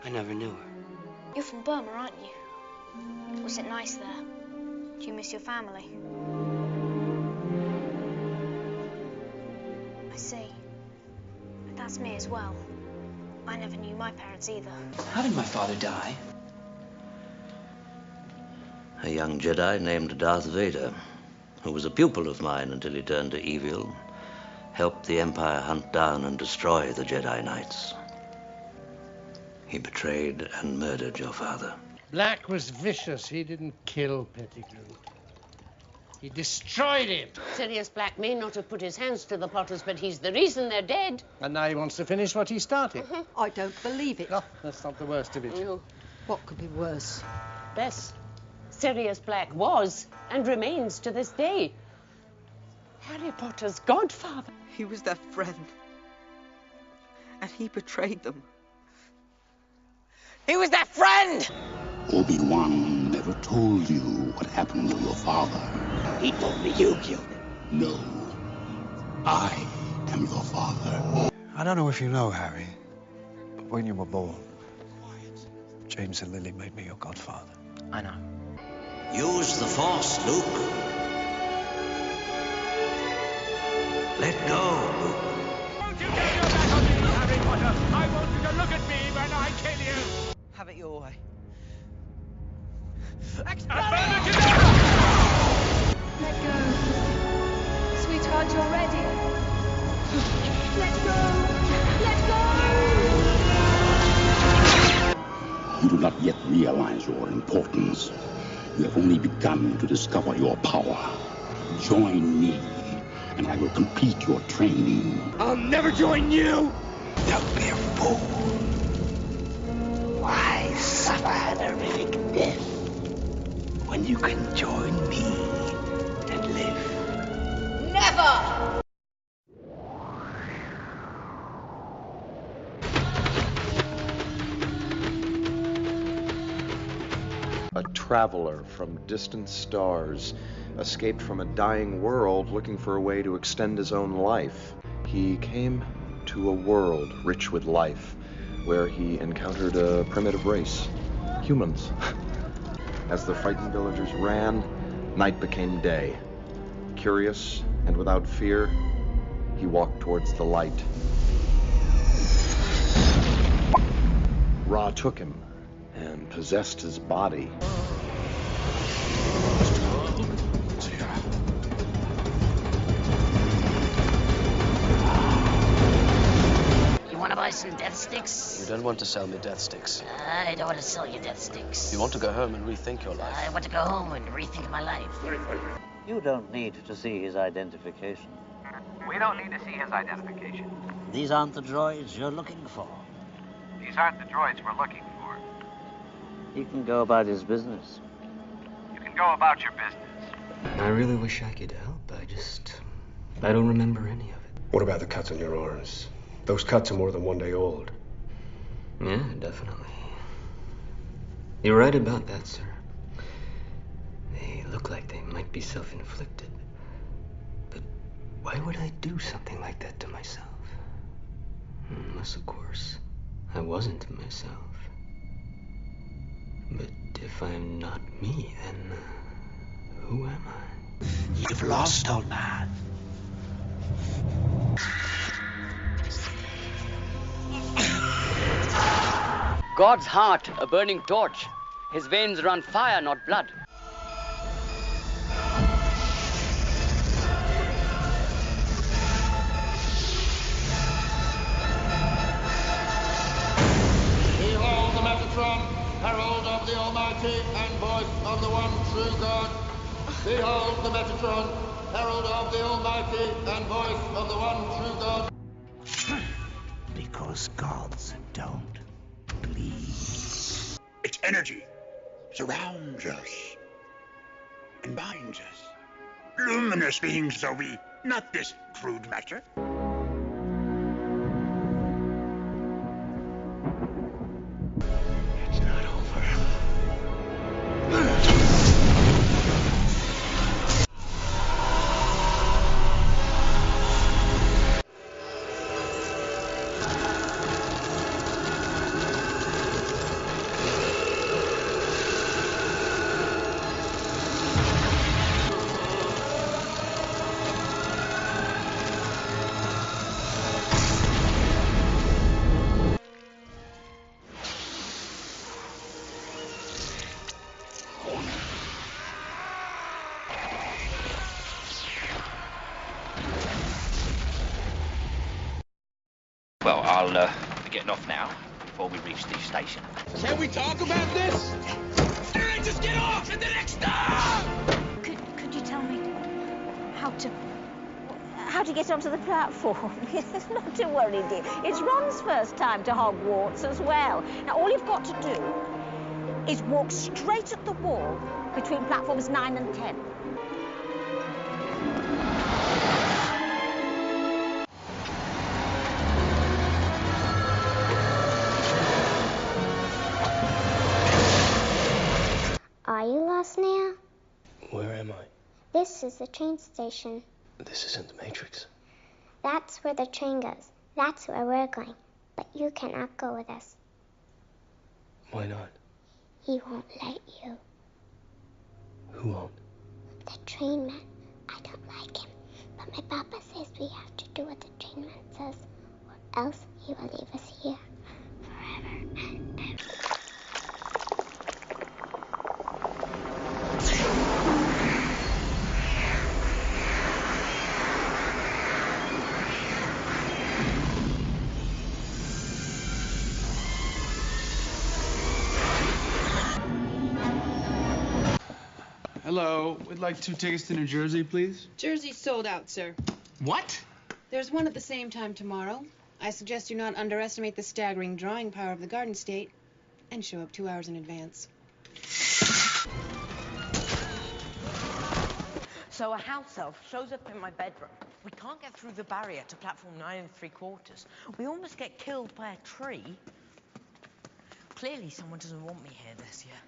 I never knew her. You're from Burma, aren't you? Was it nice there? Do you miss your family? I see. But that's me as well. I never knew my parents either. How did my father die? A young Jedi named Darth Vader, who was a pupil of mine until he turned to evil, helped the Empire hunt down and destroy the Jedi Knights. He betrayed and murdered your father. Black was vicious. He didn't kill Pettigrew. He destroyed him. Sirius Black may not have put his hands to the Potters, but he's the reason they're dead. And now he wants to finish what he started. I don't believe it. No, that's not the worst of it. No. What could be worse? Bess, Sirius Black was and remains to this day Harry Potter's godfather. He was their friend. And he betrayed them. He was their friend! Obi-Wan never told you what happened to your father. He told me you killed him. No. I am your father. I don't know if you know, Harry, but when you were born, James and Lily made me your godfather. I know. Use the Force, Luke. Let go, Luke. Don't you turn your back on me, Harry Potter! I want you to look at me when I kill you! Have it your way. Let go. Sweetheart, you're ready. Let go. Let go. You do not yet realize your importance. You have only begun to discover your power. Join me, and I will complete your training. I'll never join you! Don't be a fool. Why suffer an horrific death when you can join me and live? Never! A traveler from distant stars escaped from a dying world looking for a way to extend his own life. He came to a world rich with life, where he encountered a primitive race, humans. As the frightened villagers ran, night became day. Curious and without fear, he walked towards the light. Ra took him and possessed his body. You want to buy some death sticks? You don't want to sell me death sticks. I don't want to sell you death sticks. You want to go home and rethink your life. I want to go home and rethink my life. You don't need to see his identification. We don't need to see his identification. These aren't the droids you're looking for. These aren't the droids we're looking for. He can go about his business. You can go about your business. I really wish I could help. I don't remember any of it. What about the cuts on your arms? Those cuts are more than 1 day old. Yeah, definitely. You're right about that, sir. They look like they might be self-inflicted. But why would I do something like that to myself? Unless, of course, I wasn't myself. But if I'm not me, then who am I? You've lost, old man. God's heart, a burning torch. His veins run fire, not blood. Behold the Metatron, herald of the Almighty and voice of the one true God. Behold the Metatron, herald of the Almighty and voice of the one true God. Because gods don't bleed. Its energy surrounds us and binds us. Luminous beings are we, not this crude matter. It's not over. Well, I'll be getting off now. before we reach the station. Can we talk about this? All right, just get off at the next stop! Could you tell me how to get onto the platform? Not to worry, dear. It's Ron's first time to Hogwarts as well. Now, all you've got to do is walk straight at the wall between platforms 9 and 10. Are you lost now? Where am I? This is the train station. This isn't the Matrix. That's where the train goes. That's where we're going. But you cannot go with us. Why not? He won't let you. Who won't? The train man. I don't like him. But my papa says we have to do what the train man says, or else he will leave us here forever and ever. Hello, we'd like 2 tickets to New Jersey, please. Jersey's sold out, sir. What? There's one at the same time tomorrow. I suggest you not underestimate the staggering drawing power of the Garden State and show up 2 hours in advance. So a house elf shows up in my bedroom. We can't get through the barrier to platform 9 3/4. We almost get killed by a tree. Clearly someone doesn't want me here this year.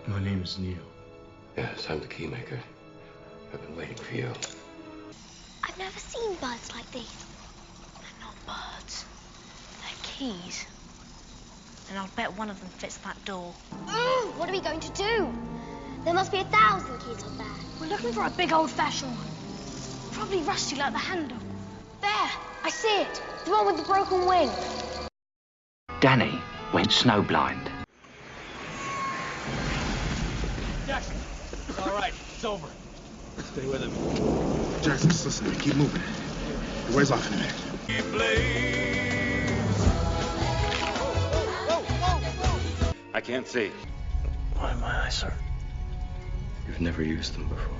My name is Neil. Yes, I'm the Keymaker. I've been waiting for you. I've never seen birds like these. They're not birds. They're keys. And I'll bet one of them fits that door. What are we going to do? There must be 1,000 keys up there. We're looking for a big old-fashioned one. Probably rusty like the handle. There, I see it. The one with the broken wing. Danny went snowblind. Jackson, it's all right. It's over. Stay with him. Jackson, just listen to me. Keep moving. He wears off in a minute. I can't see. Why my eyes, sir? You've never used them before.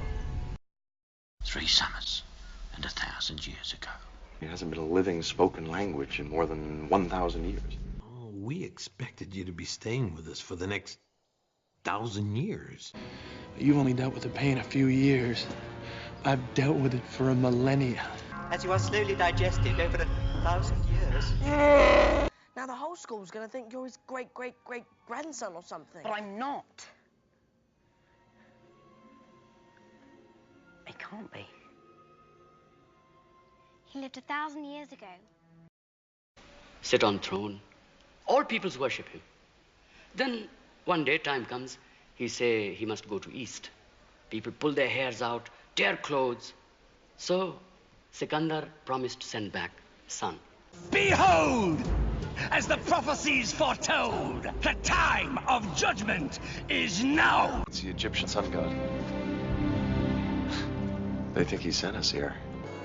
3 summers and 1,000 years ago. It hasn't been a living spoken language in more than 1,000 years. Oh, we expected you to be staying with us for the next 1,000 years. You've only dealt with the pain a few years. I've dealt with it for a millennia. As you are slowly digested over 1,000 years. Now the whole school's gonna think you're his great-great-great-grandson or something. But I'm not. It can't be. He lived 1,000 years ago. Sit on throne. All peoples worship him. Then one day time comes, he say he must go to east. People pull their hairs out, tear clothes. So Sikandar promised to send back son. Behold! As the prophecies foretold, the time of judgment is now! It's the Egyptian sun god. They think he sent us here.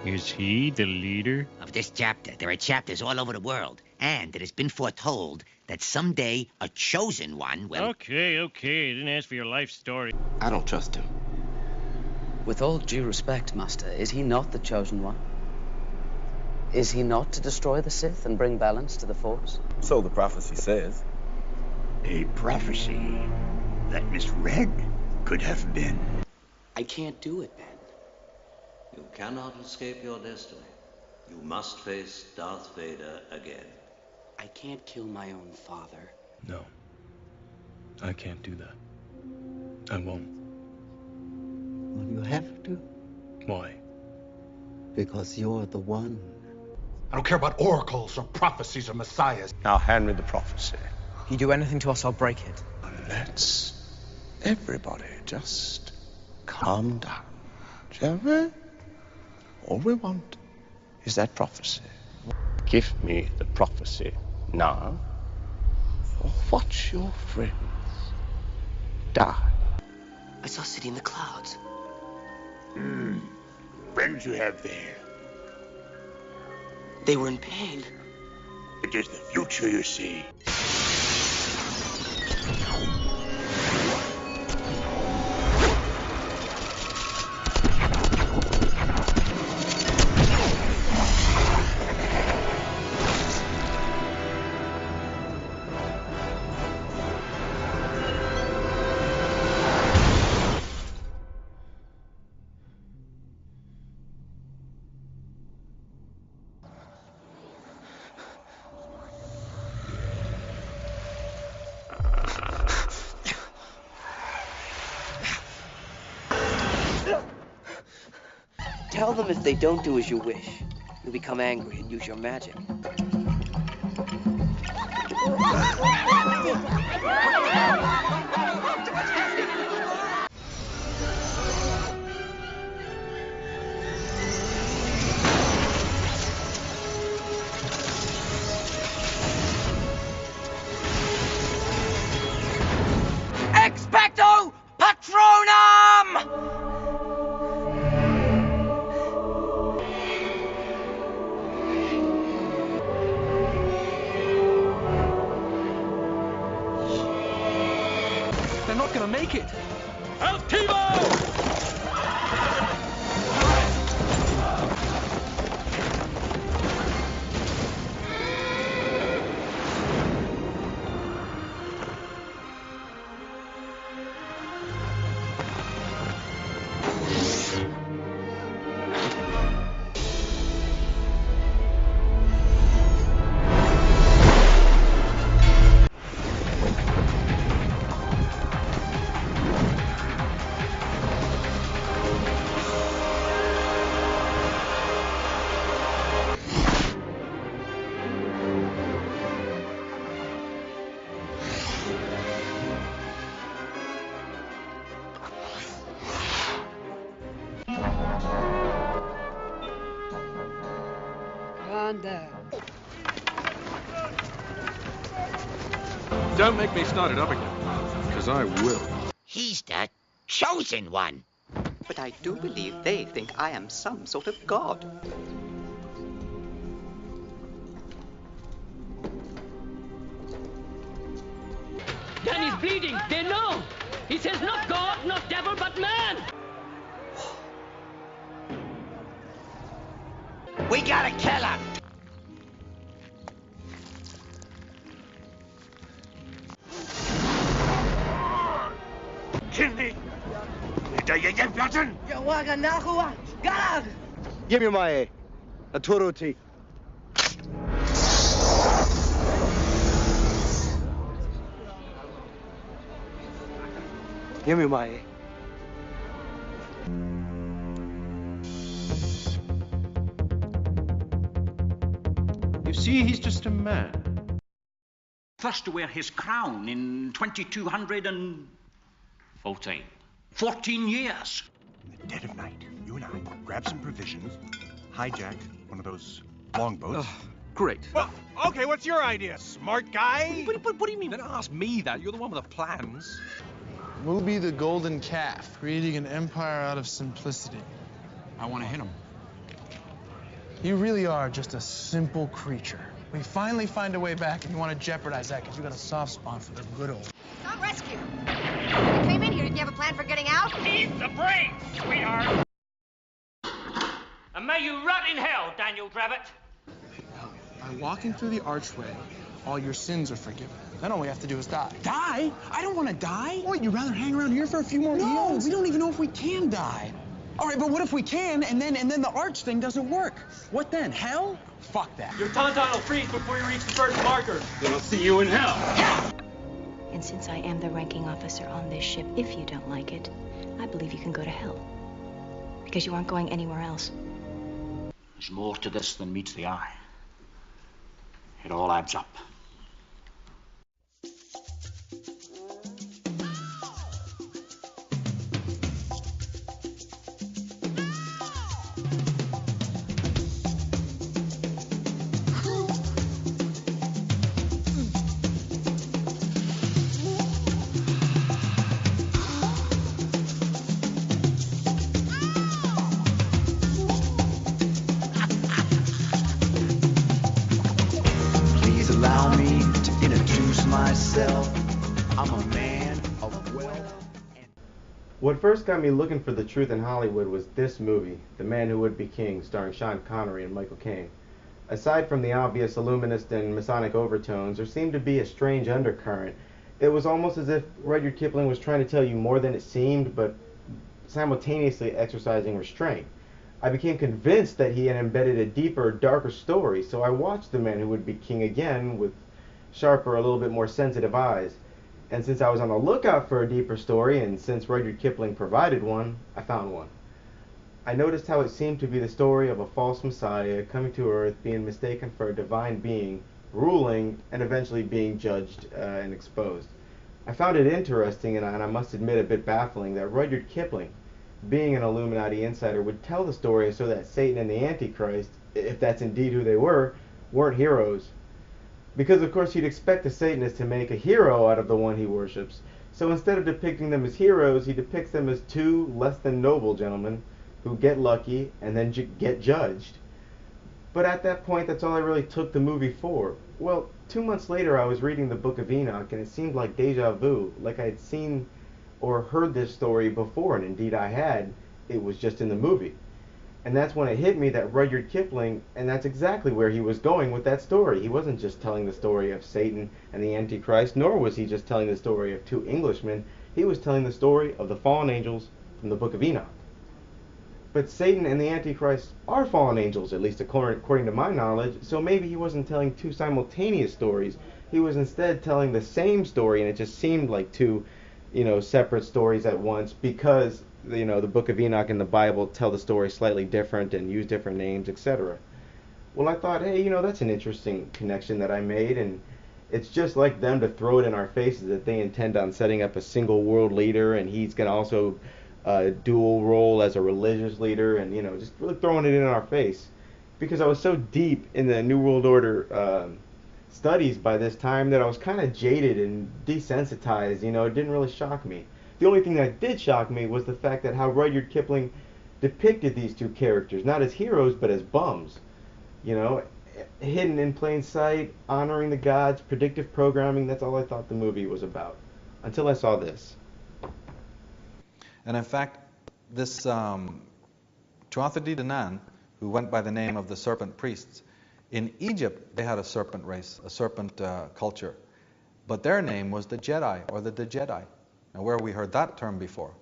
Is he the leader? Of this chapter, there are chapters all over the world, and it has been foretold that someday a chosen one will... Okay, I didn't ask for your life story. I don't trust him. With all due respect, Master, is he not the chosen one? Is he not to destroy the Sith and bring balance to the Force? So the prophecy says. A prophecy that misread could have been. I can't do it, Ben. You cannot escape your destiny. You must face Darth Vader again. I can't kill my own father. No. I can't do that. I won't. Well, you have to. Why? Because you're the one. I don't care about oracles or prophecies or messiahs. Now hand me the prophecy. You do anything to us, I'll break it. Let's everybody just calm down, shall we? All we want is that prophecy. Give me the prophecy now, or watch your friends die. I saw a city in the clouds. friends you have there. They were in pain. It is the future, you see. Tell them if they don't do as you wish, you'll become angry and use your magic. Expecto Patronum! They're not gonna make it. Altivo! Don't make me start it up again, because I will. He's the chosen one. But I do believe they think I am some sort of god. Danny's bleeding. They know. He says not God, not devil, but man. We gotta kill him. Kinley! Hinter jeden Platten! Jawaga Nahua! Galag! Give me my Aturuti. Give me my. You see, he's just a man. First to wear his crown in 2214. 14 years. In the dead of night, you and I grab some provisions, hijack one of those longboats. Great. Well, okay, what's your idea, smart guy? What do you mean? Don't ask me that. You're the one with the plans. We'll be the golden calf, creating an empire out of simplicity. I want to hit him. You really are just a simple creature. We finally find a way back, and you want to jeopardize that because you got a soft spot for the good old. Not rescue. You came in here. Did you have a plan for getting out? Eat the brains, sweetheart. And may you rot in hell, Daniel Dravit. By walking through the archway, all your sins are forgiven. Then all we have to do is die. Die? I don't want to die. What, you'd rather hang around here for a few more years? No, we don't even know if we can die. All right, but what if we can, and then the arch thing doesn't work? What then? Hell? Fuck that. Your tauntaun will freeze before you reach the first marker. Then I'll see you in hell. And since I am the ranking officer on this ship, if you don't like it, I believe you can go to hell. Because you aren't going anywhere else. There's more to this than meets the eye. It all adds up. Allow me to introduce myself. I'm a man of wealth. What first got me looking for the truth in Hollywood was this movie, The Man Who Would Be King, starring Sean Connery and Michael Caine. Aside from the obvious Illuminist and Masonic overtones, there seemed to be a strange undercurrent. It was almost as if Rudyard Kipling was trying to tell you more than it seemed, but simultaneously exercising restraint. I became convinced that he had embedded a deeper, darker story, so I watched The Man Who Would Be King again with sharper, a little bit more sensitive eyes. And since I was on the lookout for a deeper story, and since Rudyard Kipling provided one, I found one. I noticed how it seemed to be the story of a false messiah coming to Earth, being mistaken for a divine being, ruling, and eventually being judged and exposed. I found it interesting, and I must admit a bit baffling, that Rudyard Kipling, being an Illuminati insider, would tell the story so that Satan and the Antichrist, if that's indeed who they were, weren't heroes. Because of course you'd expect a Satanist to make a hero out of the one he worships. So instead of depicting them as heroes, he depicts them as two less than noble gentlemen who get lucky and then get judged. But at that point, that's all I really took the movie for. Well, 2 months later I was reading the Book of Enoch, and it seemed like deja vu, like I had seen or heard this story before, and indeed I had. It was just in the movie. And that's when it hit me that Rudyard Kipling, and that's exactly where he was going with that story. He wasn't just telling the story of Satan and the Antichrist, nor was he just telling the story of two Englishmen. He was telling the story of the fallen angels from the Book of Enoch. But Satan and the Antichrist are fallen angels, at least according to my knowledge, so maybe he wasn't telling two simultaneous stories. He was instead telling the same story, and it just seemed like two, separate stories at once, because the Book of Enoch and the Bible tell the story slightly different and use different names, etc. Well, I thought, hey, that's an interesting connection that I made, and it's just like them to throw it in our faces that they intend on setting up a single world leader, and he's going to also dual role as a religious leader, and just really throwing it in our face. Because I was so deep in the New World Order studies by this time that I was kind of jaded and desensitized. It didn't really shock me. The only thing that did shock me was the fact that how Rudyard Kipling depicted these two characters, not as heroes, but as bums. Hidden in plain sight, honoring the gods, predictive programming, that's all I thought the movie was about. Until I saw this. And in fact, this Tuatha Dé Danann, who went by the name of the Serpent Priests, in Egypt they had a serpent race, a serpent culture. But their name was the Jedi, or the Jedi. Now, where we heard that term before?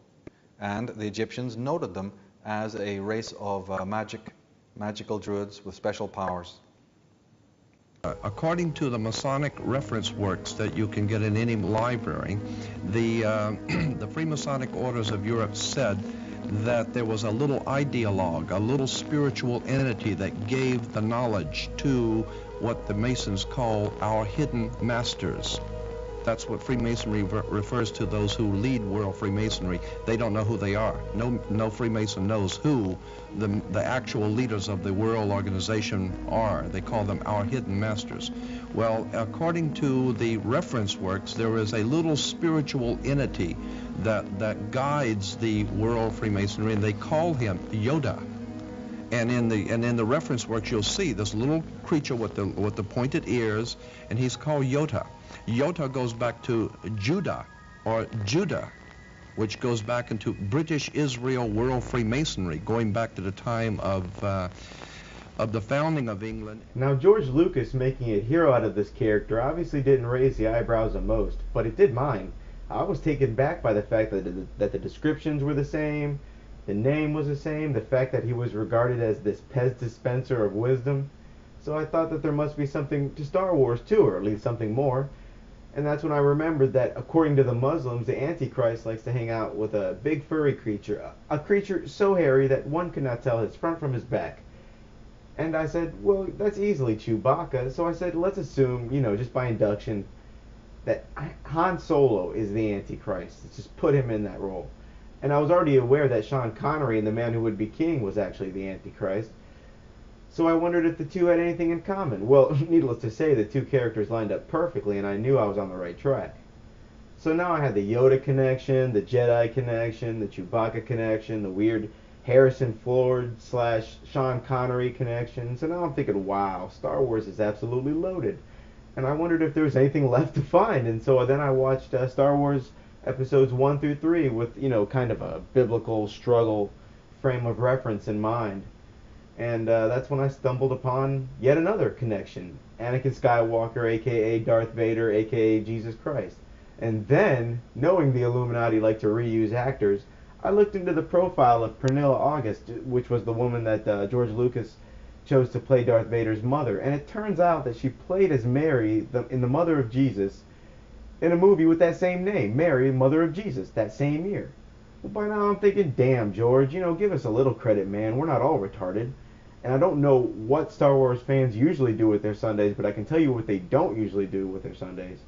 And the Egyptians noted them as a race of magical druids with special powers. According to the Masonic reference works that you can get in any library, the Freemasonic orders of Europe said that there was a little ideologue, a little spiritual entity that gave the knowledge to what the Masons call our hidden masters. That's what Freemasonry refers to, those who lead world Freemasonry. They don't know who they are. No Freemason knows who the actual leaders of the world organization are. They call them our hidden masters. Well, according to the reference works, there is a little spiritual entity that guides the world Freemasonry, and they call him Yoda. And in the reference works, you'll see this little creature with the pointed ears, and he's called Yota. Yota goes back to Judah, or Judah, which goes back into British Israel World Freemasonry, going back to the time of the founding of England. Now, George Lucas making a hero out of this character obviously didn't raise the eyebrows of most, but it did mine. I was taken back by the fact that the descriptions were the same, the name was the same, the fact that he was regarded as this Pez dispenser of wisdom. So I thought that there must be something to Star Wars too, or at least something more. And that's when I remembered that, according to the Muslims, the Antichrist likes to hang out with a big furry creature, a creature so hairy that one could not tell his front from his back. And I said, well, that's easily Chewbacca. So I said, let's assume, just by induction, that Han Solo is the Antichrist. Let's just put him in that role. And I was already aware that Sean Connery in The Man Who Would Be King was actually the Antichrist. So I wondered if the two had anything in common. Well, needless to say, the two characters lined up perfectly, and I knew I was on the right track. So now I had the Yoda connection, the Jedi connection, the Chewbacca connection, the weird Harrison Ford / Sean Connery connection. So now I'm thinking, wow, Star Wars is absolutely loaded. and I wondered if there was anything left to find. And so then I watched Star Wars episodes 1 through 3 with, kind of a biblical struggle frame of reference in mind. And that's when I stumbled upon yet another connection. Anakin Skywalker, a.k.a. Darth Vader, a.k.a. Jesus Christ. And then, knowing the Illuminati like to reuse actors, I looked into the profile of Pernilla August, which was the woman that George Lucas chose to play Darth Vader's mother. And it turns out that she played as Mary in The Mother of Jesus in a movie with that same name, Mary, Mother of Jesus, that same year. Well, by now I'm thinking, damn, George, give us a little credit, man. We're not all retarded. And I don't know what Star Wars fans usually do with their Sundays, but I can tell you what they don't usually do with their Sundays.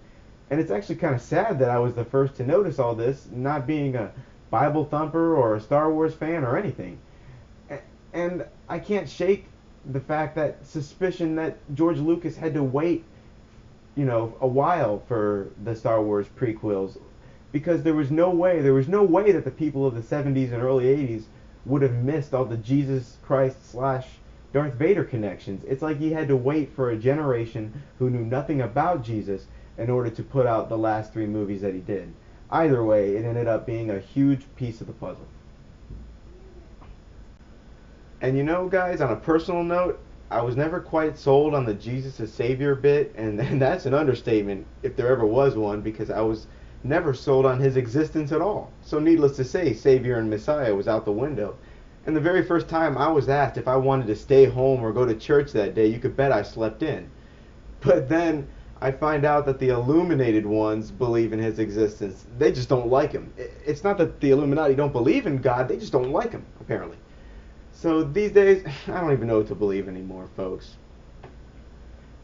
And it's actually kind of sad that I was the first to notice all this, not being a Bible thumper or a Star Wars fan or anything. And I can't shake the fact that suspicion that George Lucas had to wait, a while for the Star Wars prequels, because there was no way that the people of the 70s and early 80s would have missed all the Jesus Christ / Darth Vader connections. It's like he had to wait for a generation who knew nothing about Jesus in order to put out the last 3 movies that he did. Either way, it ended up being a huge piece of the puzzle. And guys, on a personal note, I was never quite sold on the Jesus as Savior bit, and that's an understatement if there ever was one, because I was never sold on his existence at all. So needless to say, Savior and Messiah was out the window. And the very first time I was asked if I wanted to stay home or go to church that day, you could bet I slept in. But then I find out that the illuminated ones believe in his existence. They just don't like him. It's not that the Illuminati don't believe in God, they just don't like him, apparently. So these days, I don't even know what to believe anymore, folks.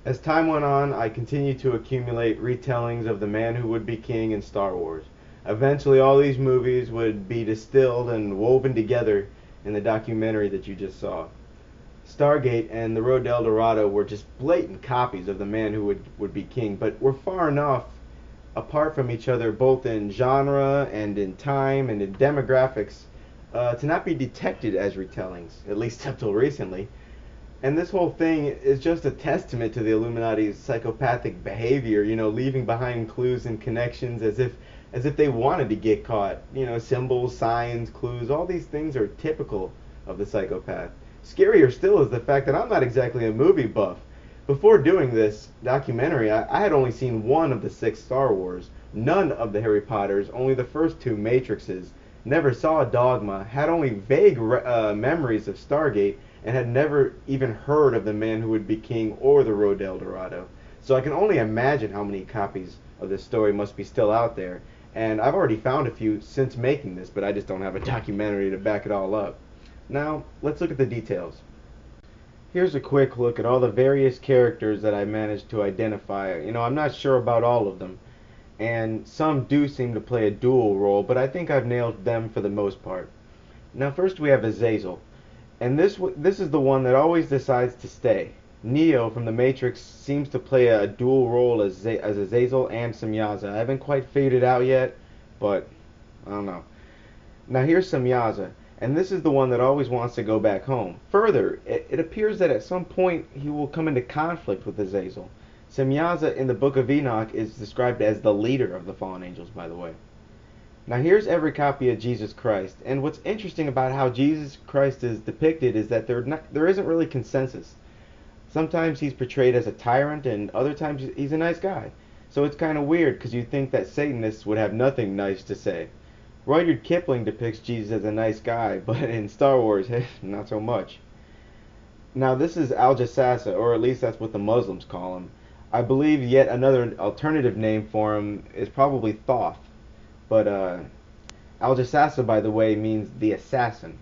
As time went on, I continued to accumulate retellings of The Man Who Would Be King in Star Wars. Eventually, all these movies would be distilled and woven together in the documentary that you just saw. Stargate and The Road to El Dorado were just blatant copies of The Man Who Would Be King, but were far enough apart from each other, both in genre and in time and in demographics, to not be detected as retellings, at least up till recently. And this whole thing is just a testament to the Illuminati's psychopathic behavior, leaving behind clues and connections as if they wanted to get caught. Symbols, signs, clues, all these things are typical of the psychopath. Scarier still is the fact that I'm not exactly a movie buff. Before doing this documentary, I had only seen one of the 6 Star Wars, none of the Harry Potters, only the first 2 Matrixes, never saw Dogma, had only vague memories of Stargate, and had never even heard of The Man Who Would Be King or The Road to El Dorado. So I can only imagine how many copies of this story must be still out there. And I've already found a few since making this, but I just don't have a documentary to back it all up. Now, let's look at the details. Here's a quick look at all the various characters that I managed to identify. I'm not sure about all of them, and some do seem to play a dual role, but I think I've nailed them for the most part. Now, first we have Azazel. And this is the one that always decides to stay. Neo from The Matrix seems to play a dual role as Azazel and Semyaza. I haven't quite figured it out yet, but I don't know. Now here's Semyaza, and this is the one that always wants to go back home. Further, it appears that at some point he will come into conflict with Azazel. Semyaza in the Book of Enoch is described as the leader of the fallen angels, by the way. Now here's every copy of Jesus Christ, and what's interesting about how Jesus Christ is depicted is that there isn't really consensus. Sometimes he's portrayed as a tyrant, and other times he's a nice guy. So it's kind of weird, because you'd think that Satanists would have nothing nice to say. Rudyard Kipling depicts Jesus as a nice guy, but in Star Wars, not so much. Now this is Al-Jassasa, or at least that's what the Muslims call him. I believe yet another alternative name for him is probably Thoth. But Al-Jassasa, by the way, means the assassin.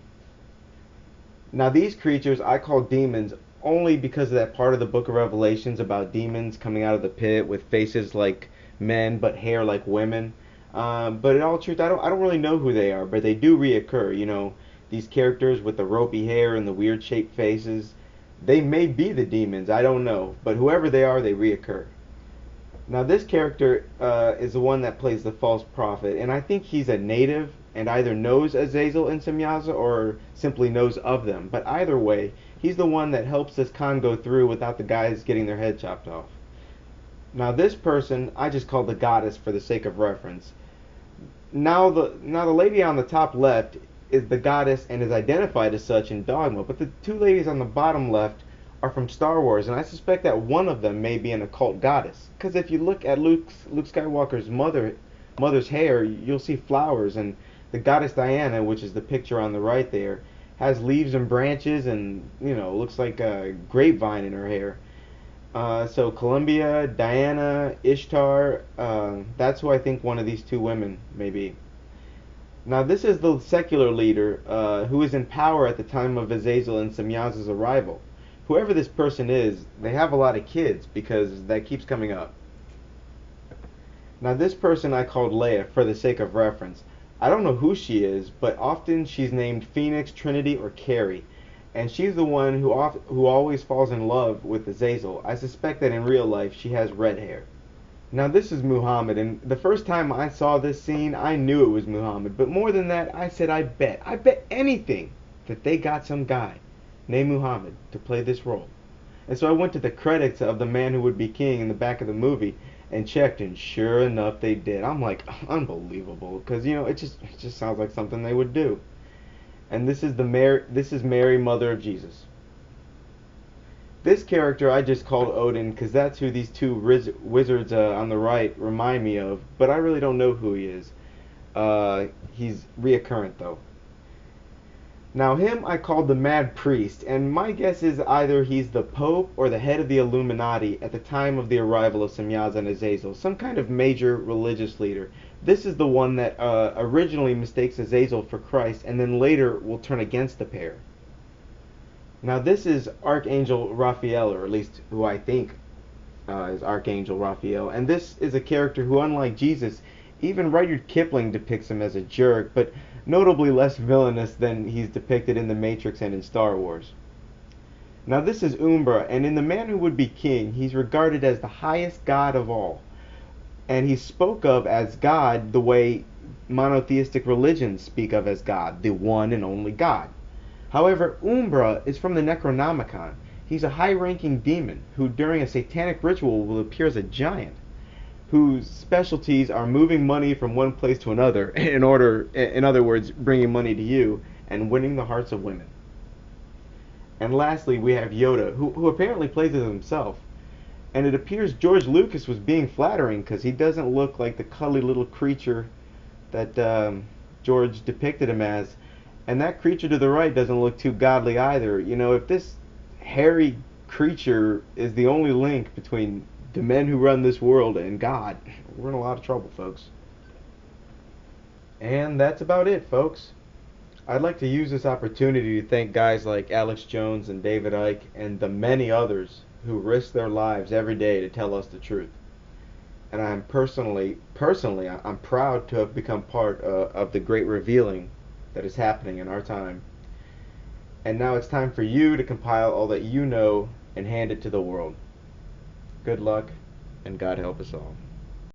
Now these creatures I call demons only because of that part of the Book of Revelations about demons coming out of the pit with faces like men but hair like women. But in all truth, I don't really know who they are, but they do reoccur. These characters with the ropey hair and the weird shaped faces. They may be the demons, I don't know, but whoever they are, they reoccur. Now this character is the one that plays the false prophet, and I think he's a native and either knows Azazel and Semyaza or simply knows of them. But either way, he's the one that helps this con go through without the guys getting their head chopped off. Now this person I just call the goddess for the sake of reference. Now the lady on the top left is the goddess and is identified as such in Dogma, but the two ladies on the bottom left are from Star Wars, and I suspect that one of them may be an occult goddess. Because if you look at Luke Skywalker's mother's hair, you'll see flowers, and the goddess Diana, which is the picture on the right there, has leaves and branches, and looks like a grapevine in her hair. So Columbia, Diana, Ishtar, that's who I think one of these two women may be. Now this is the secular leader who is in power at the time of Azazel and Semyaza's arrival. Whoever this person is, they have a lot of kids, because that keeps coming up. Now this person I called Leia for the sake of reference. I don't know who she is, but often she's named Phoenix, Trinity, or Carrie. And she's the one who always falls in love with Azazel. I suspect that in real life she has red hair. Now this is Muhammad, and the first time I saw this scene, I knew it was Muhammad. But more than that, I said I bet anything that they got some guy named Muhammad to play this role. And so I went to the credits of The Man Who Would Be King in the back of the movie and checked, and sure enough they did. I'm like, unbelievable, because it just sounds like something they would do. And this is Mary, mother of Jesus. This character I just called Odin because that's who these two wizards on the right remind me of, but I really don't know who he is. He's reoccurrent though. Now him I called the Mad Priest, and my guess is either he's the Pope or the head of the Illuminati at the time of the arrival of Semyaza and Azazel, some kind of major religious leader. This is the one that originally mistakes Azazel for Christ and then later will turn against the pair. Now this is Archangel Raphael, or at least who I think is Archangel Raphael, and this is a character who, unlike Jesus, even Rudyard Kipling depicts him as a jerk, but notably less villainous than he's depicted in The Matrix and in Star Wars. Now this is Umbra, and in The Man Who Would Be King, he's regarded as the highest god of all. And he's spoke of as God the way monotheistic religions speak of as God, the one and only God. However, Umbra is from the Necronomicon. He's a high-ranking demon who during a satanic ritual will appear as a giant, whose specialties are moving money from one place to another, in other words, bringing money to you, and winning the hearts of women. And lastly, we have Yoda, who apparently plays as himself. And it appears George Lucas was being flattering because he doesn't look like the cuddly little creature that George depicted him as. And that creature to the right doesn't look too godly either. If this hairy creature is the only link between the men who run this world and God, we're in a lot of trouble, folks. And that's about it, folks. I'd like to use this opportunity to thank guys like Alex Jones and David Icke and the many others who risk their lives every day to tell us the truth. And I'm personally, I'm proud to have become part of the great revealing that is happening in our time. And now it's time for you to compile all that you know and hand it to the world. Good luck, and God help us all.